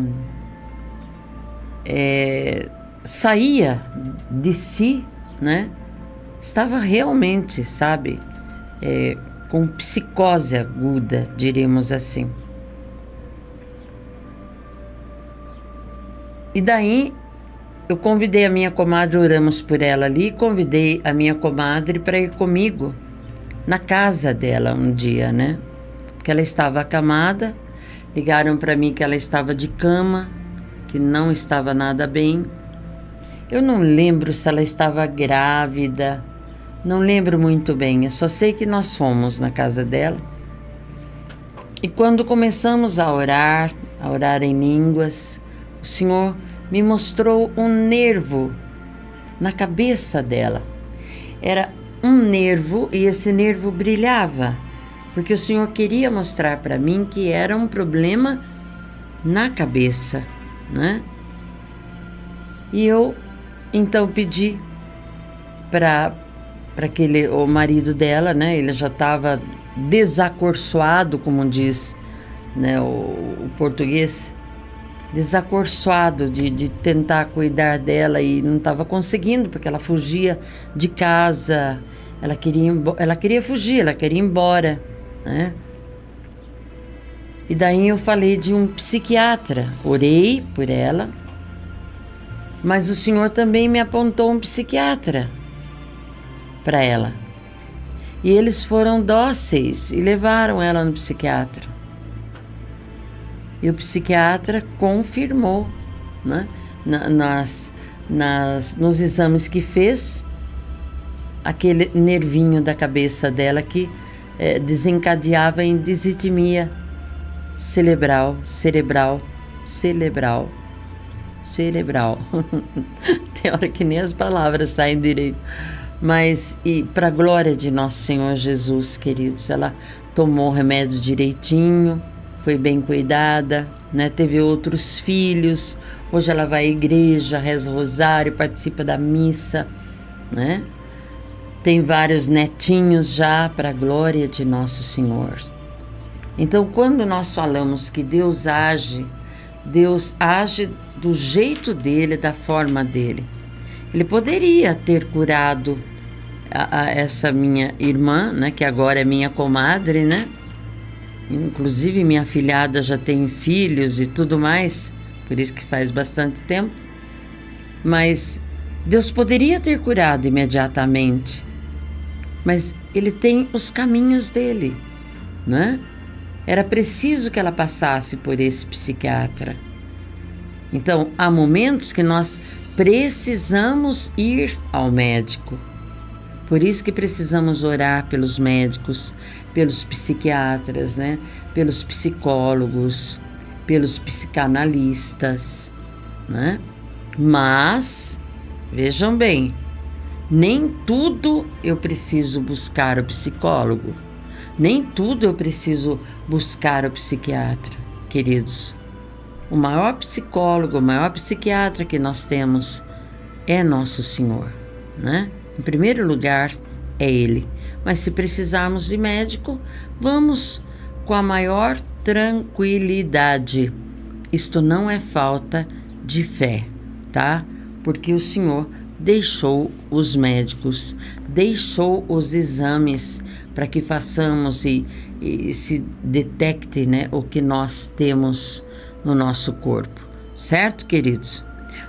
saía de si, né? Estava realmente, sabe, com psicose aguda, diríamos assim. E daí eu convidei a minha comadre, oramos por ela ali, convidei a minha comadre para ir comigo na casa dela um dia, né? Porque ela estava acamada, ligaram para mim que ela estava de cama, que não estava nada bem. Eu não lembro se ela estava grávida, não lembro muito bem, eu só sei que nós fomos na casa dela. E quando começamos a orar em línguas, o Senhor me mostrou um nervo na cabeça dela. Era um nervo e esse nervo brilhava, porque o Senhor queria mostrar para mim que era um problema na cabeça, né? E eu então pedi para o marido dela, né? Ele já estava desacorçoado, como diz, né, o português, desacorçoado de tentar cuidar dela e não estava conseguindo, porque ela fugia de casa, ela queria fugir, ela queria ir embora, né? E daí eu falei de um psiquiatra, orei por ela, mas o Senhor também me apontou um psiquiatra para ela. E eles foram dóceis e levaram ela no psiquiatra. E o psiquiatra confirmou, né, nos exames que fez, aquele nervinho da cabeça dela que desencadeava em disritmia cerebral. Tem hora que nem as palavras saem direito. Mas, e para a glória de nosso Senhor Jesus, queridos, ela tomou o remédio direitinho, foi bem cuidada, né? Teve outros filhos, hoje ela vai à igreja, reza o rosário, participa da missa, né? Tem vários netinhos já, para a glória de nosso Senhor. Então, quando nós falamos que Deus age do jeito dele, da forma dele. Ele poderia ter curado essa minha irmã, né, que agora é minha comadre, né? Inclusive minha afilhada já tem filhos e tudo mais, por isso que faz bastante tempo. Mas Deus poderia ter curado imediatamente, mas Ele tem os caminhos dele, né? Era preciso que ela passasse por esse psiquiatra. Então, há momentos que nós precisamos ir ao médico, Por isso que precisamos orar pelos médicos, pelos psiquiatras, né? Pelos psicólogos, pelos psicanalistas, né? Mas, vejam bem, nem tudo eu preciso buscar o psicólogo, nem tudo eu preciso buscar o psiquiatra, queridos. O maior psicólogo, o maior psiquiatra que nós temos é nosso Senhor, né? Em primeiro lugar, é Ele. Mas se precisarmos de médico, vamos com a maior tranquilidade. Isto não é falta de fé, tá? Porque o Senhor deixou os médicos, deixou os exames para que façamos e se detecte, né, o que nós temos no nosso corpo. Certo, queridos?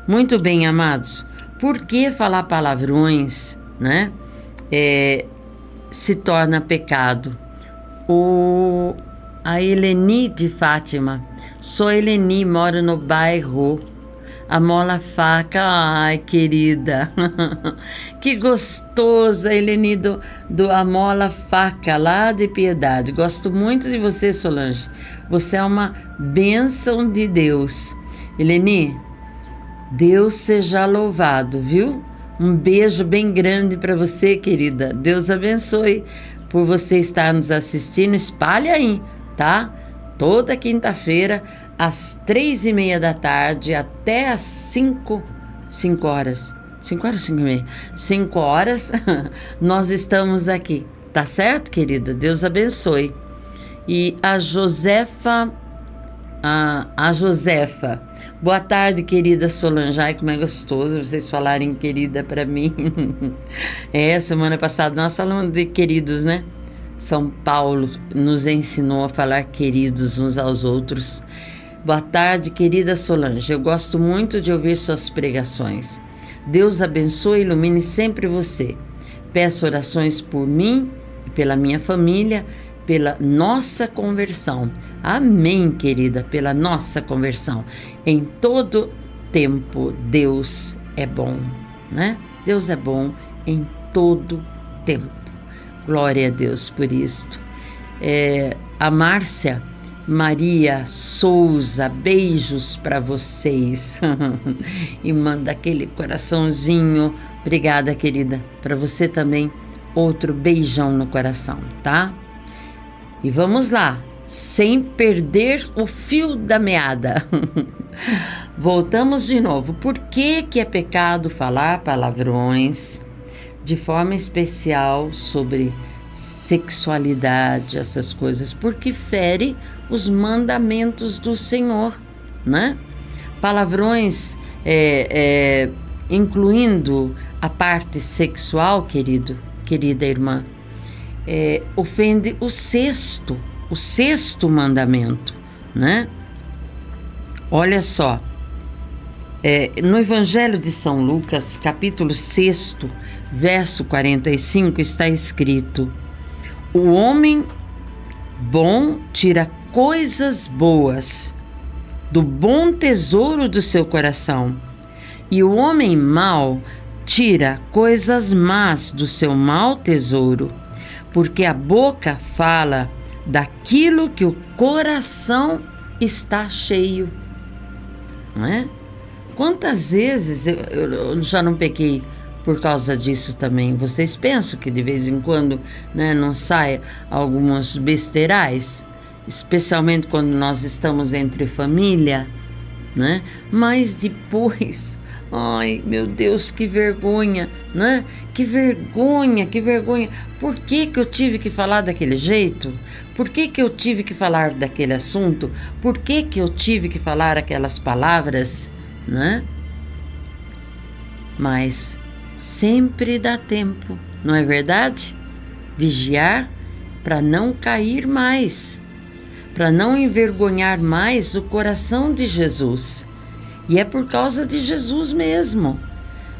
Muito bem, amados. Por que falar palavrões, né, se torna pecado? A Eleni de Fátima. Sou Eleni, moro no bairro Amola Faca. Ai, querida. Que gostosa, Eleni do Amola Faca, lá de Piedade. Gosto muito de você, Solange. Você é uma bênção de Deus. Eleni, Deus seja louvado, viu? Um beijo bem grande para você, querida. Deus abençoe por você estar nos assistindo. Espalhe aí, tá? Toda quinta-feira, às 3:30 da tarde, até às 5 horas. 5 horas, 5:30? 5 horas, nós estamos aqui. Tá certo, querida? Deus abençoe. E a Josefa... A Josefa. Boa tarde, querida Solange. Ai, como é gostoso vocês falarem querida para mim. Semana passada nós falamos de queridos, né? São Paulo nos ensinou a falar queridos uns aos outros. Boa tarde, querida Solange. Eu gosto muito de ouvir suas pregações. Deus abençoe e ilumine sempre você. Peço orações por mim e pela minha família, pela nossa conversão. Amém, querida, pela nossa conversão. Em todo tempo, Deus é bom, né? Deus é bom em todo tempo. Glória a Deus por isto. A Márcia Maria Souza, beijos para vocês. E manda aquele coraçãozinho. Obrigada, querida. Para você também, outro beijão no coração, tá? E vamos lá, sem perder o fio da meada. Voltamos de novo. Por que é pecado falar palavrões, de forma especial sobre sexualidade, essas coisas? Porque fere os mandamentos do Senhor, né? Palavrões, incluindo a parte sexual, querida irmã, ofende o sexto mandamento, né? Olha só, no Evangelho de São Lucas, capítulo 6, verso 45, está escrito: o homem bom tira coisas boas do bom tesouro do seu coração, e o homem mau tira coisas más do seu mau tesouro, porque a boca fala daquilo que o coração está cheio, não é? Quantas vezes eu já não pequei por causa disso também? Vocês pensam que de vez em quando, né, não sai alguns besteirais, especialmente quando nós estamos entre família, né? Mas depois, ai meu Deus, que vergonha, né? Que vergonha. Por que eu tive que falar daquele jeito? Por que eu tive que falar daquele assunto? Por que eu tive que falar aquelas palavras, né? Mas sempre dá tempo, não é verdade? Vigiar para não cair mais, para não envergonhar mais o coração de Jesus. E é por causa de Jesus mesmo.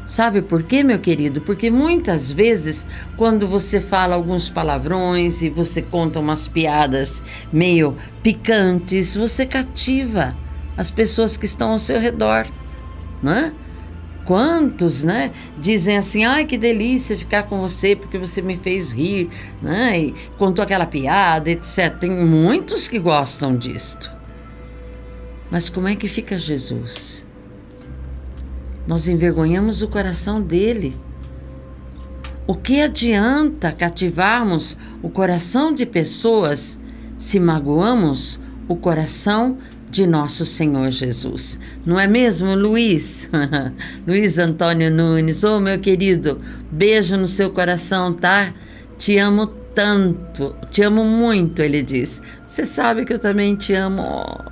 Sabe por quê, meu querido? Porque muitas vezes, quando você fala alguns palavrões e você conta umas piadas meio picantes, você cativa as pessoas que estão ao seu redor, né? Quantos, né, dizem assim, ai, que delícia ficar com você porque você me fez rir, né, e contou aquela piada, etc. Tem muitos que gostam disto. Mas como é que fica Jesus? Nós envergonhamos o coração dele. O que adianta cativarmos o coração de pessoas se magoamos o coração de nosso Senhor Jesus? Não é mesmo, Luiz? Luiz Antônio Nunes, ô meu querido, beijo no seu coração, tá? Te amo tanto, te amo muito, ele diz. Você sabe que eu também te amo,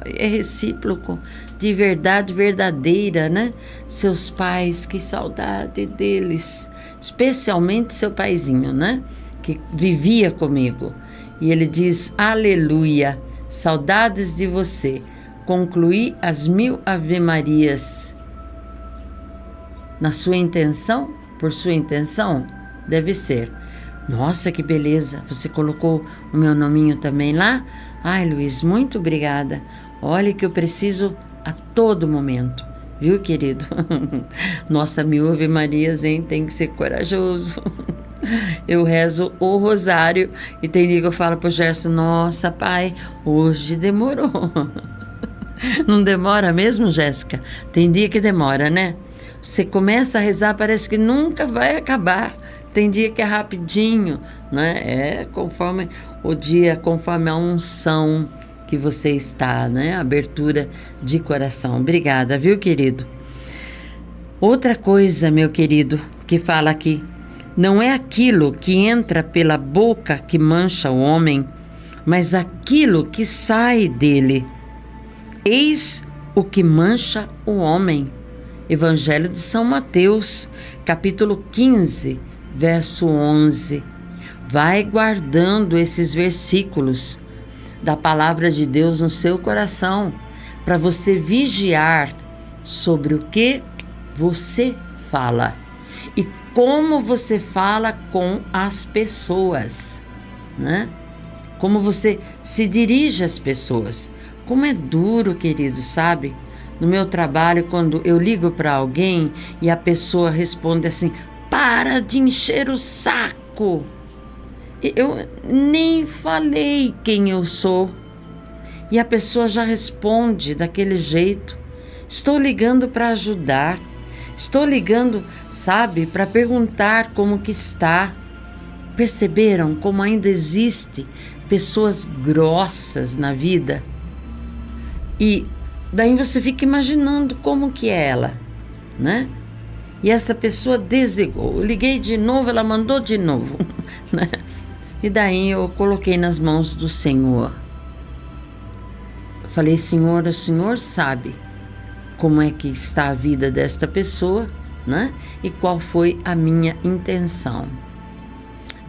é recíproco, de verdade verdadeira, né? Seus pais, que saudade deles, especialmente seu paizinho, né? Que vivia comigo. E ele diz, aleluia, saudades de você. Concluí as 1000 Ave-Marias. Na sua intenção? Por sua intenção? Deve ser. Nossa, que beleza! Você colocou o meu nominho também lá? Ai, Luiz, muito obrigada. Olha que eu preciso a todo momento. Viu, querido? Nossa, 1000 Ave-Marias, hein? Tem que ser corajoso. Eu rezo o rosário e tem dia que eu falo pro Gerson, nossa, pai, hoje demorou. Não demora mesmo, Jéssica? Tem dia que demora, né? Você começa a rezar, parece que nunca vai acabar. Tem dia que é rapidinho, né? É conforme o dia, conforme a unção que você está, né? Abertura de coração. Obrigada, viu, querido? Outra coisa, meu querido, que fala aqui. Não é aquilo que entra pela boca que mancha o homem, mas aquilo que sai dele. Eis o que mancha o homem. Evangelho de São Mateus, capítulo 15, verso 11. Vai guardando esses versículos da palavra de Deus no seu coração, para você vigiar sobre o que você fala e como você fala com as pessoas, né? Como você se dirige às pessoas. Como é duro, querido, sabe? No meu trabalho, quando eu ligo para alguém e a pessoa responde assim, para de encher o saco. Eu nem falei quem eu sou. E a pessoa já responde daquele jeito. Estou ligando para ajudar. Estou ligando, sabe, para perguntar como que está. Perceberam como ainda existe pessoas grossas na vida? E daí você fica imaginando como que é ela, né? E essa pessoa desligou. Eu liguei de novo, ela mandou de novo, né? E daí eu coloquei nas mãos do Senhor. Falei, Senhor, o Senhor sabe como é que está a vida desta pessoa, né? E qual foi a minha intenção.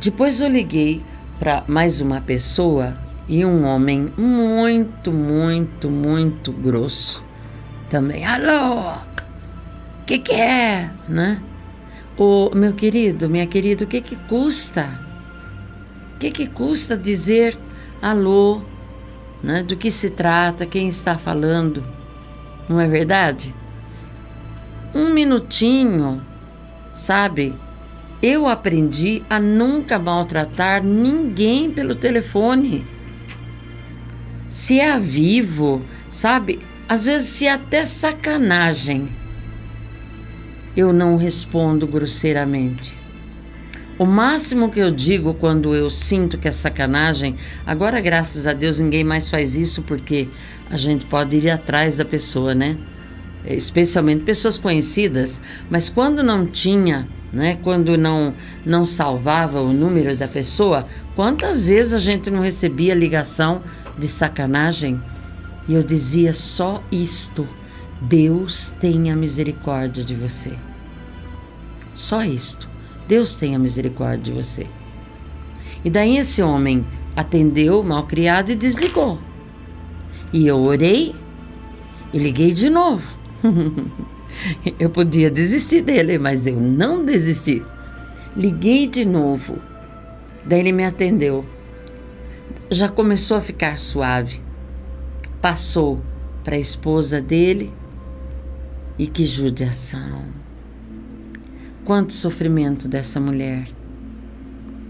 Depois eu liguei para mais uma pessoa e um homem muito, muito, muito grosso também. Alô? Que é? Né? Ô, meu querido, minha querida, o que custa? O que custa dizer alô? Né? Do que se trata? Quem está falando? Não é verdade? Um minutinho, sabe? Eu aprendi a nunca maltratar ninguém pelo telefone. Se é a vivo, sabe? Às vezes se é até sacanagem, eu não respondo grosseiramente. O máximo que eu digo quando eu sinto que é sacanagem, agora graças a Deus ninguém mais faz isso porque a gente pode ir atrás da pessoa, né? Especialmente pessoas conhecidas, mas quando não tinha, né? Quando não salvava o número da pessoa, quantas vezes a gente não recebia ligação de sacanagem? E eu dizia só isto: Deus tenha misericórdia de você. Só isto: Deus tenha misericórdia de você. E daí esse homem atendeu, malcriado, e desligou. E eu orei e liguei de novo. Eu podia desistir dele, mas eu não desisti. Liguei de novo. Daí ele me atendeu. Já começou a ficar suave. Passou para a esposa dele. E que judiação. Quanto sofrimento dessa mulher,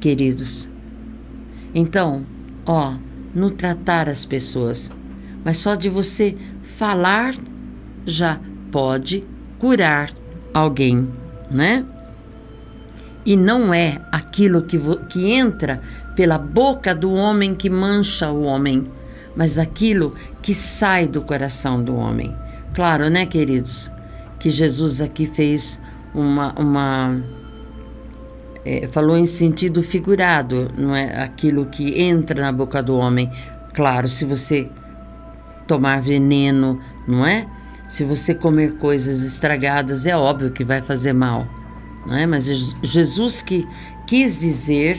queridos. Então, no tratar as pessoas, mas só de você falar já pode curar alguém, né? E não é aquilo que entra pela boca do homem que mancha o homem, mas aquilo que sai do coração do homem. Claro, né, queridos, que Jesus aqui fez falou em sentido figurado, não é aquilo que entra na boca do homem. Claro, se você tomar veneno, não é? Se você comer coisas estragadas, é óbvio que vai fazer mal, não é? Mas Jesus que quis dizer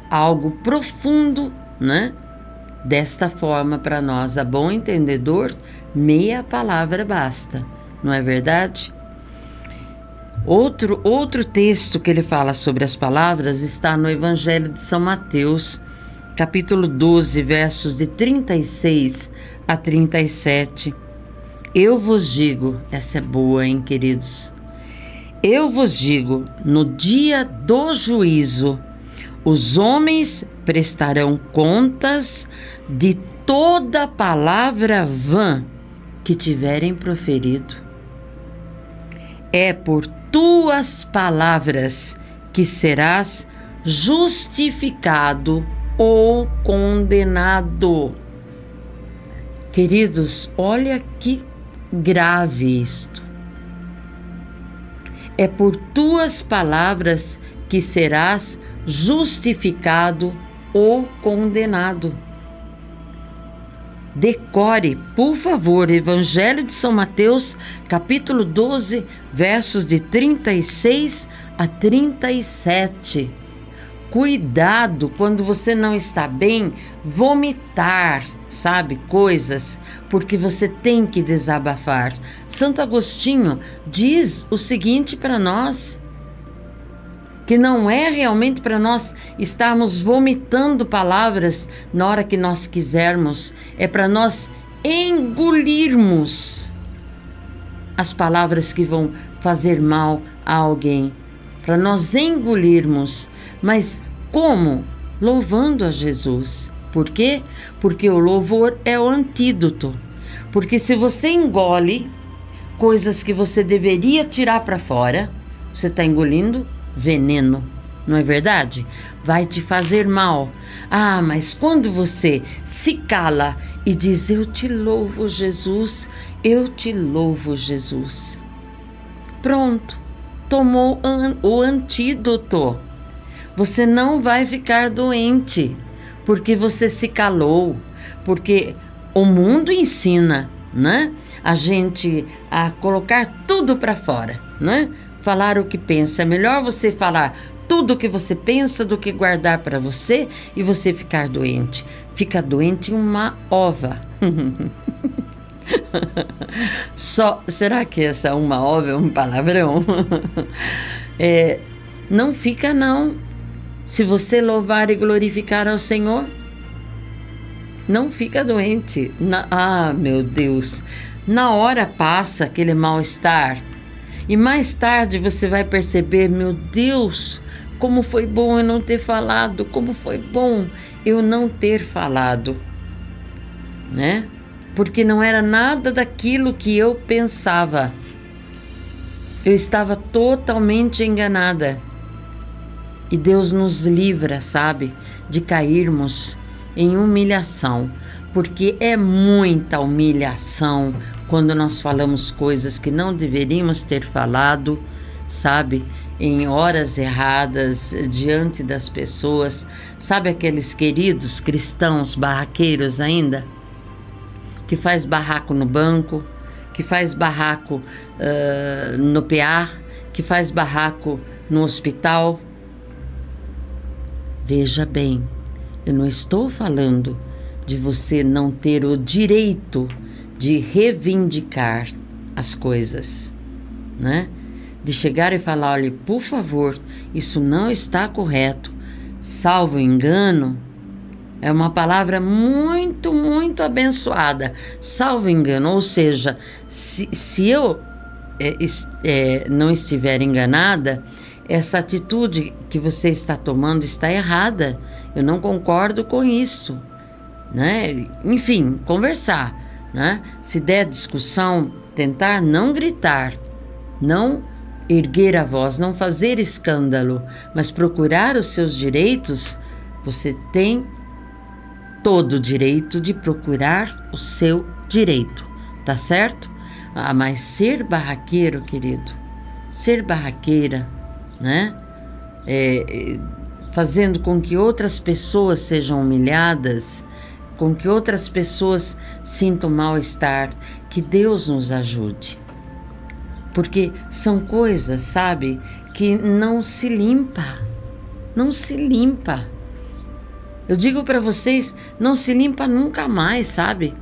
algo profundo, né? Desta forma, para nós, a bom entendedor, meia palavra basta, não é verdade? Outro texto que ele fala sobre as palavras está no Evangelho de São Mateus, capítulo 12, versos de 36 a 37. Eu vos digo, essa é boa, hein, queridos? Eu vos digo, no dia do juízo, os homens prestarão contas de toda palavra vã que tiverem proferido. É por tuas palavras que serás justificado ou condenado. Queridos, olha que grave isto. É por tuas palavras que serás justificado ou condenado. Decore, por favor, Evangelho de São Mateus, capítulo 12, versos de 36 a 37. Cuidado quando você não está bem, vomitar, sabe, coisas, porque você tem que desabafar. Santo Agostinho diz o seguinte para nós, que não é realmente para nós estarmos vomitando palavras na hora que nós quisermos, é para nós engolirmos as palavras que vão fazer mal a alguém, para nós engolirmos. Mas como? Louvando a Jesus. Por quê? Porque o louvor é o antídoto. Porque se você engole coisas que você deveria tirar para fora, você está engolindo veneno, não é verdade? Vai te fazer mal. Ah, mas quando você se cala e diz, eu te louvo, Jesus, eu te louvo, Jesus. Pronto, tomou o antídoto. Você não vai ficar doente, porque você se calou, porque o mundo ensina, né? A gente a colocar tudo para fora, né? Falar o que pensa. É melhor você falar tudo o que você pensa do que guardar para você e você ficar doente. Fica doente uma ova. Será que essa uma ova é um palavrão? Não fica não. Se você louvar e glorificar ao Senhor, não fica doente. Meu Deus, na hora passa aquele mal-estar. E mais tarde você vai perceber, meu Deus, como foi bom eu não ter falado, como foi bom eu não ter falado, né? Porque não era nada daquilo que eu pensava. Eu estava totalmente enganada. E Deus nos livra, sabe, de cairmos em humilhação, porque é muita humilhação quando nós falamos coisas que não deveríamos ter falado, sabe, em horas erradas, diante das pessoas. Sabe aqueles queridos cristãos barraqueiros ainda? Que faz barraco no banco, que faz barraco no PA, que faz barraco no hospital. Veja bem, eu não estou falando de você não ter o direito de reivindicar as coisas, né? De chegar e falar, olha, por favor, isso não está correto. Salvo engano, é uma palavra muito, muito abençoada. Salvo engano, ou seja, se eu não estiver enganada, essa atitude que você está tomando está errada, eu não concordo com isso, né? Enfim, conversar, né? Se der discussão, tentar não gritar, não erguer a voz, não fazer escândalo, mas procurar os seus direitos. Você tem todo o direito de procurar o seu direito, tá certo? Mas ser barraqueiro, querido, ser barraqueira, né? Fazendo com que outras pessoas sejam humilhadas, com que outras pessoas sintam mal-estar, que Deus nos ajude. Porque são coisas, sabe, que não se limpa, não se limpa. Eu digo para vocês, não se limpa nunca mais, sabe?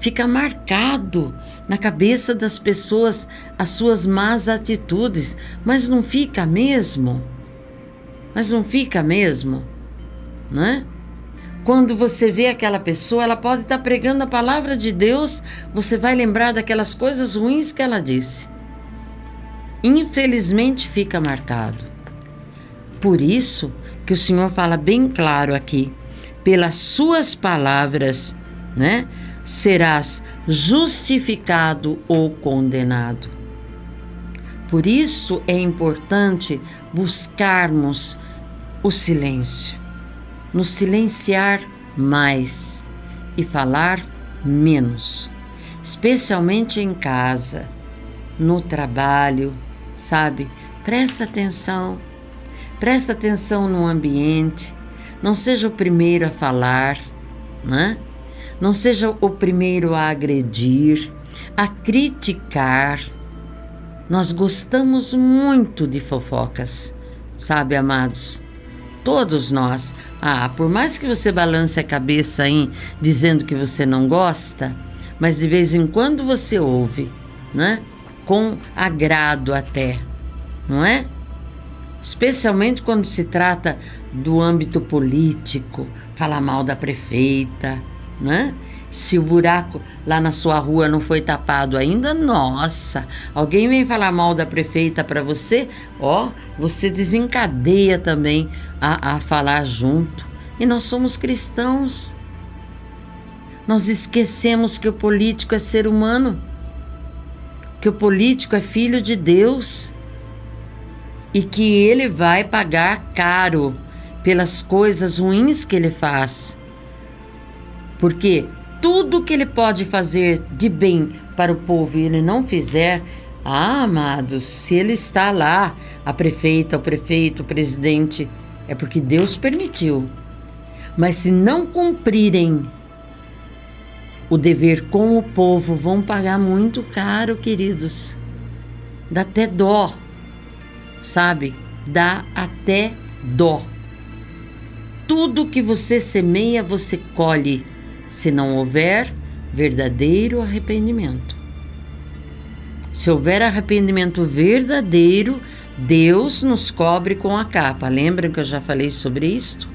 Fica marcado na cabeça das pessoas as suas más atitudes, mas não fica mesmo? Mas não fica mesmo, né? Quando você vê aquela pessoa, ela pode estar pregando a palavra de Deus, você vai lembrar daquelas coisas ruins que ela disse. Infelizmente fica marcado. Por isso que o Senhor fala bem claro aqui, pelas suas palavras, né, serás justificado ou condenado. Por isso é importante buscarmos o silêncio, nos silenciar mais e falar menos, especialmente em casa, no trabalho, sabe? Presta atenção no ambiente, não seja o primeiro a falar, né? Não seja o primeiro a agredir, a criticar. Nós gostamos muito de fofocas, sabe, amados? Todos nós. Por mais que você balance a cabeça aí, dizendo que você não gosta, mas de vez em quando você ouve, né? Com agrado até, não é? Especialmente quando se trata do âmbito político, falar mal da prefeita, né? Se o buraco lá na sua rua não foi tapado ainda, nossa, alguém vem falar mal da prefeita para você, você desencadeia também a falar junto. E nós somos cristãos. Nós esquecemos que o político é ser humano, que o político é filho de Deus e que ele vai pagar caro pelas coisas ruins que ele faz. Porque tudo que ele pode fazer de bem para o povo e ele não fizer, amados, se ele está lá, a prefeita, o prefeito, o presidente, é porque Deus permitiu. Mas se não cumprirem o dever com o povo, vão pagar muito caro, queridos. Dá até dó, sabe? Dá até dó. Tudo que você semeia, você colhe, se não houver verdadeiro arrependimento. Se houver arrependimento verdadeiro, Deus nos cobre com a capa. Lembram que eu já falei sobre isto?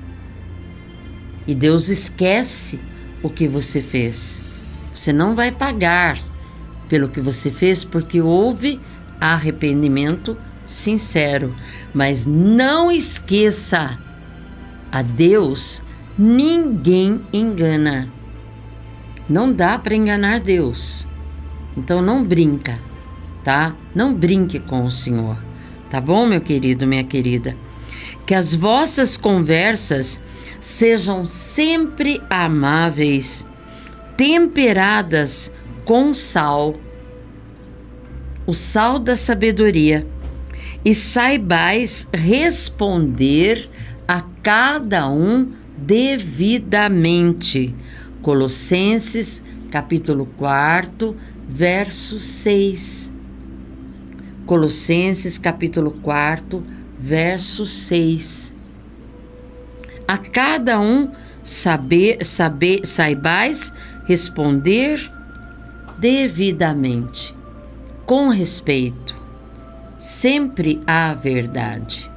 E Deus esquece o que você fez. Você não vai pagar pelo que você fez, porque houve arrependimento sincero. Mas não esqueça, a Deus ninguém engana. Não dá para enganar Deus. Então não brinca, tá? Não brinque com o Senhor. Tá bom, meu querido, minha querida? Que as vossas conversas sejam sempre amáveis, temperadas com sal, o sal da sabedoria, e saibais responder a cada um devidamente. Colossenses, capítulo 4, verso 6. Colossenses, capítulo 4, verso 6. A cada um saibais responder devidamente, com respeito, sempre à verdade.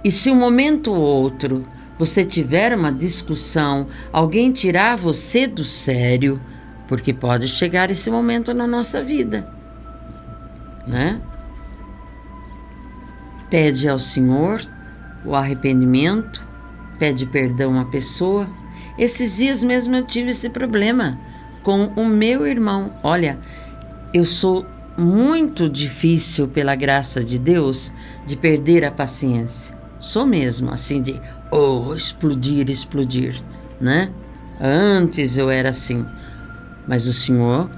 E se um momento ou outro você tiver uma discussão, alguém tirar você do sério, porque pode chegar esse momento na nossa vida, né? pede ao Senhor o arrependimento, pede perdão à pessoa. Esses dias mesmo eu tive esse problema com o meu irmão. Olha, eu sou muito difícil, pela graça de Deus, de perder a paciência. Sou mesmo, assim, de explodir, né? Antes eu era assim, mas o Senhor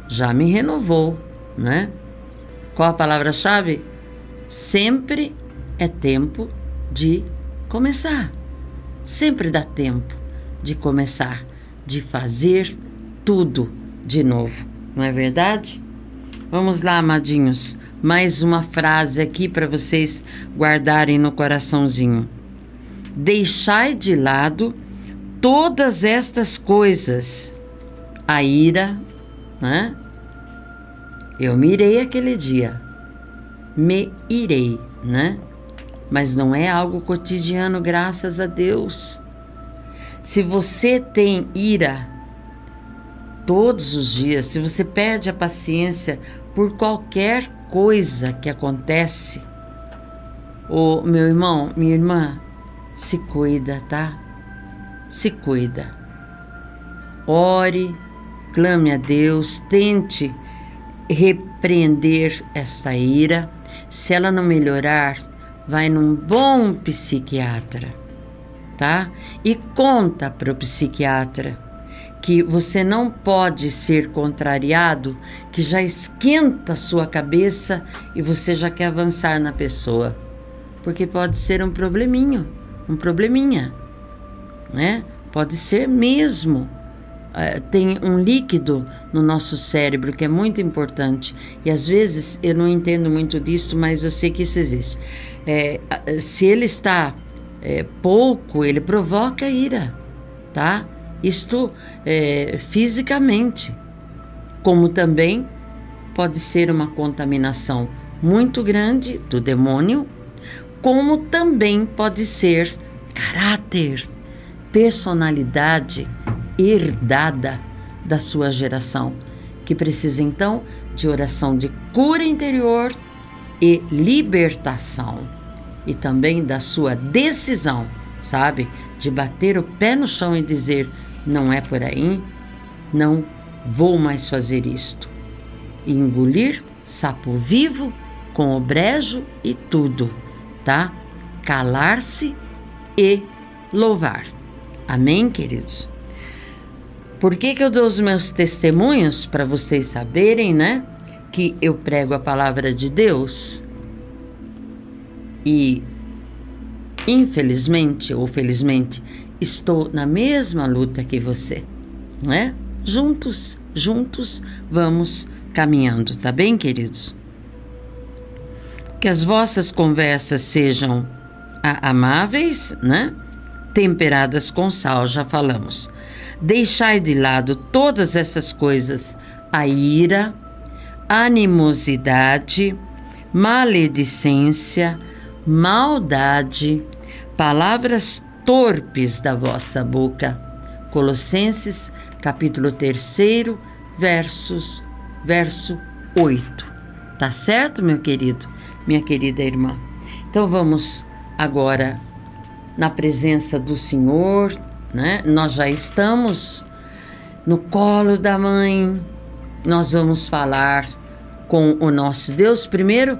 já me renovou, né? Qual a palavra-chave? Sempre é tempo de começar. Sempre dá tempo de começar, de fazer tudo de novo, não é verdade? Vamos lá, amadinhos, mais uma frase aqui para vocês guardarem no coraçãozinho. Deixai de lado todas estas coisas. A ira, né? Eu me irei aquele dia. Me irei, né? Mas não é algo cotidiano, graças a Deus. Se você tem ira todos os dias, se você perde a paciência por qualquer coisa que acontece, ô meu irmão, minha irmã, se cuida, tá? Se cuida. Ore, clame a Deus, tente repreender esta ira. Se ela não melhorar, vai num bom psiquiatra, tá? E conta para o psiquiatra que você não pode ser contrariado, que já esquenta a sua cabeça e você já quer avançar na pessoa. Porque pode ser um probleminha, né? Pode ser mesmo. Tem um líquido no nosso cérebro que é muito importante. E às vezes eu não entendo muito disso, mas eu sei que isso existe. Se ele está pouco, ele provoca ira, tá? Isto fisicamente, como também pode ser uma contaminação muito grande do demônio, como também pode ser caráter, personalidade herdada da sua geração, que precisa então de oração de cura interior e libertação, e também da sua decisão, sabe, de bater o pé no chão e dizer: não é por aí, não vou mais fazer isto. E engolir sapo vivo com o brejo e tudo, tá? Calar-se e louvar. Amém, queridos? Por que eu dou os meus testemunhos? Para vocês saberem, né? Que eu prego a palavra de Deus e, infelizmente ou felizmente, estou na mesma luta que você, né? Juntos vamos caminhando, tá bem, queridos? Que as vossas conversas sejam amáveis, né? Temperadas com sal, já falamos. Deixai de lado todas essas coisas: a ira, animosidade, maledicência, maldade, palavras torpes da vossa boca. Colossenses, capítulo 3, verso 8. Tá certo, meu querido, minha querida irmã? Então vamos agora na presença do Senhor, né? Nós já estamos no colo da mãe. Nós vamos falar com o nosso Deus. Primeiro,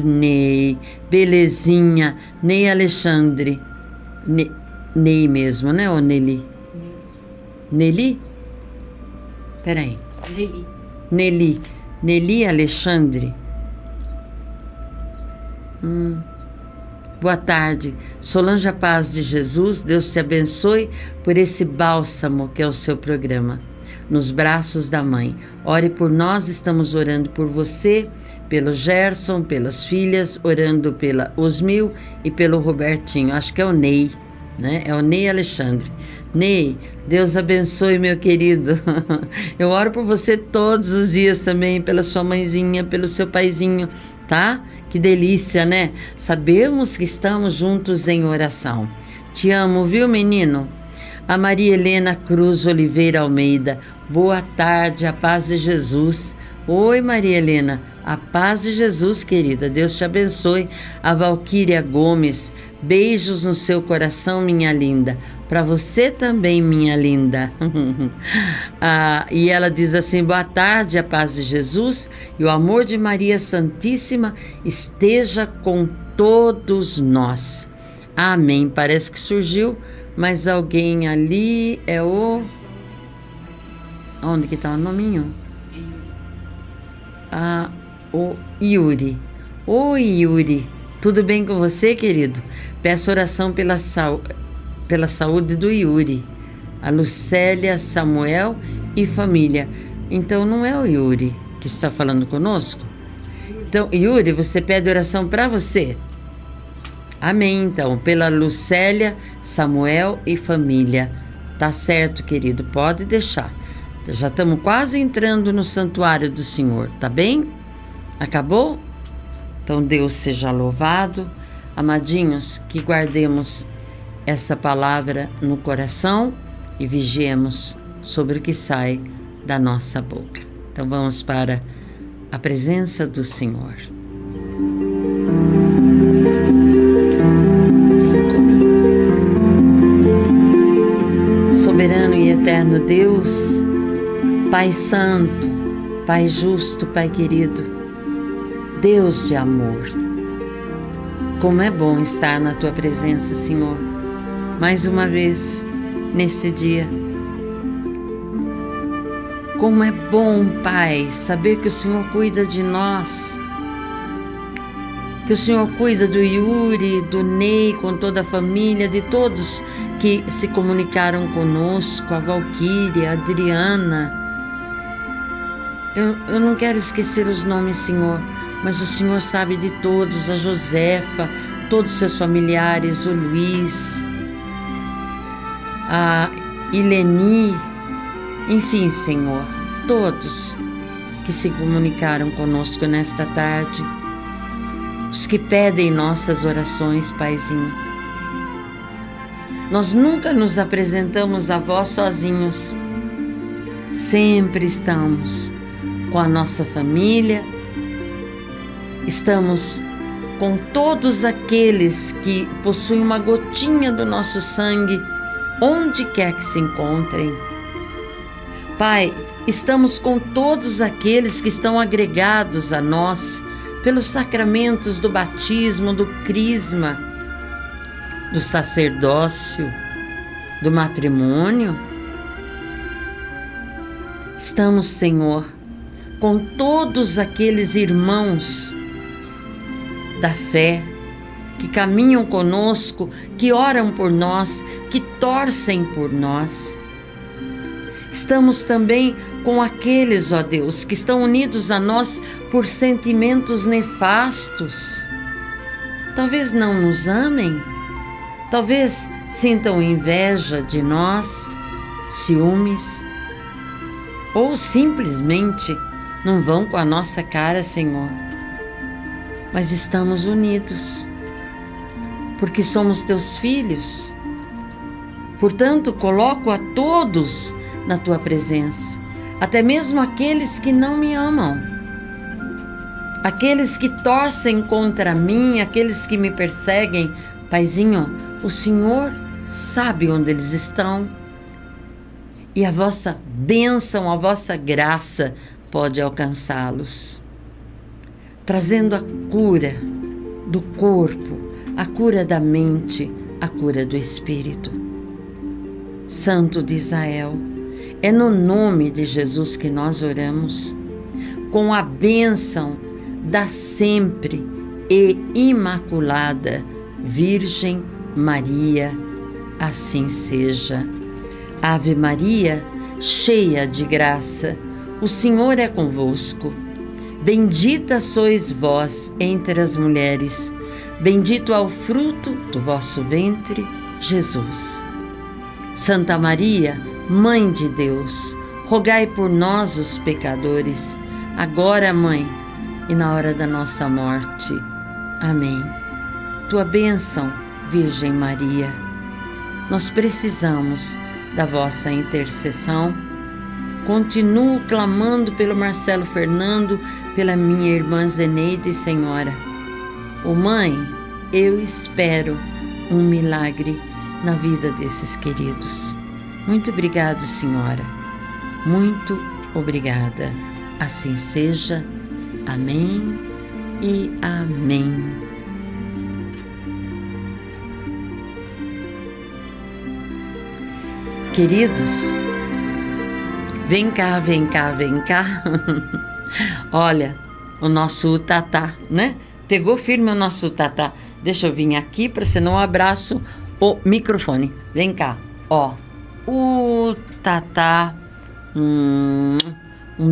Ney, belezinha, Ney Alexandre, Ney mesmo, né? Ou Nelly? Nelly? Peraí. Nelly Alexandre. Boa tarde, Solange, a paz de Jesus, Deus te abençoe por esse bálsamo que é o seu programa, Nos Braços da Mãe. Ore por nós, estamos orando por você, pelo Gerson, pelas filhas, orando pela Osmil e pelo Robertinho, acho que é o Ney, né? É o Ney Alexandre. Ney, Deus abençoe, meu querido. Eu oro por você todos os dias também, pela sua mãezinha, pelo seu paizinho, tá? Que delícia, né? Sabemos que estamos juntos em oração. Te amo, viu, menino? A Maria Helena Cruz Oliveira Almeida. Boa tarde, a paz de Jesus. Oi, Maria Helena, A paz de Jesus, querida. Deus te abençoe. A Valquíria Gomes. Beijos no seu coração, minha linda. Para você também, minha linda. E ela diz assim: boa tarde, a paz de Jesus e o amor de Maria Santíssima esteja com todos nós. Amém. Parece que surgiu mais alguém ali. É o... Onde que está o nominho? O Yuri. Oi, Yuri. Tudo bem com você, querido? Peço oração pela saúde do Yuri, a Lucélia, Samuel e família. Então não é o Yuri que está falando conosco? Então, Yuri, você pede oração para você? Amém, então, pela Lucélia, Samuel e família. Tá certo, querido, pode deixar. Já estamos quase entrando no santuário do Senhor, tá bem? Acabou? Então Deus seja louvado. Amadinhos, que guardemos essa palavra no coração e vigiemos sobre o que sai da nossa boca. Então vamos para a presença do Senhor. Soberano e eterno Deus, Pai Santo, Pai Justo, Pai querido, Deus de amor, como é bom estar na Tua presença, Senhor, mais uma vez nesse dia. Como é bom, Pai, saber que o Senhor cuida de nós, que o Senhor cuida do Yuri, do Ney, com toda a família, de todos que se comunicaram conosco, a Valquíria, a Adriana. Eu não quero esquecer os nomes, Senhor, mas o Senhor sabe de todos, a Josefa, todos os seus familiares, o Luiz, a Ileni, enfim, Senhor, todos que se comunicaram conosco nesta tarde, os que pedem nossas orações, Paizinho. Nós nunca nos apresentamos a vós sozinhos, sempre estamos com a nossa família, estamos com todos aqueles que possuem uma gotinha do nosso sangue, onde quer que se encontrem. Pai, estamos com todos aqueles que estão agregados a nós pelos sacramentos do batismo, do crisma, do sacerdócio, do matrimônio. Estamos, Senhor, com todos aqueles irmãos da fé, que caminham conosco, que oram por nós, que torcem por nós. Estamos também com aqueles, ó Deus, que estão unidos a nós por sentimentos nefastos. Talvez não nos amem, talvez sintam inveja de nós, ciúmes, ou simplesmente não vão com a nossa cara, Senhor. Mas estamos unidos, porque somos teus filhos. Portanto, coloco a todos na tua presença, até mesmo aqueles que não me amam, aqueles que torcem contra mim, aqueles que me perseguem. Paizinho, o Senhor sabe onde eles estão, e a vossa bênção, a vossa graça pode alcançá-los, trazendo a cura do corpo, a cura da mente, a cura do espírito. Santo de Israel, é no nome de Jesus que nós oramos, com a bênção da sempre e imaculada Virgem Maria, assim seja. Ave Maria, cheia de graça, o Senhor é convosco. Bendita sois vós entre as mulheres, bendito é o fruto do vosso ventre, Jesus. Santa Maria, Mãe de Deus, rogai por nós, os pecadores, agora, Mãe, e na hora da nossa morte. Amém. Tua bênção, Virgem Maria. Nós precisamos da vossa intercessão Continuo clamando pelo Marcelo Fernando, pela minha irmã Zeneide, Senhora. Ô Mãe, eu espero um milagre na vida desses queridos. Muito obrigado, Senhora. Muito obrigada. Assim seja. Amém e amém. Queridos, vem cá, vem cá, vem cá. Olha, o nosso Utatá, né? Pegou firme o nosso Utatá. Deixa eu vir aqui para você não abraço o microfone. Vem cá, ó. Utatá. Um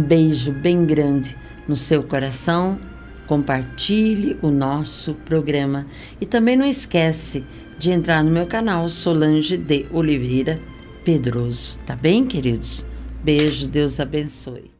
beijo bem grande no seu coração. Compartilhe o nosso programa. E também não esquece de entrar no meu canal Solange de Oliveira Pedroso. Tá bem, queridos? Beijo, Deus abençoe.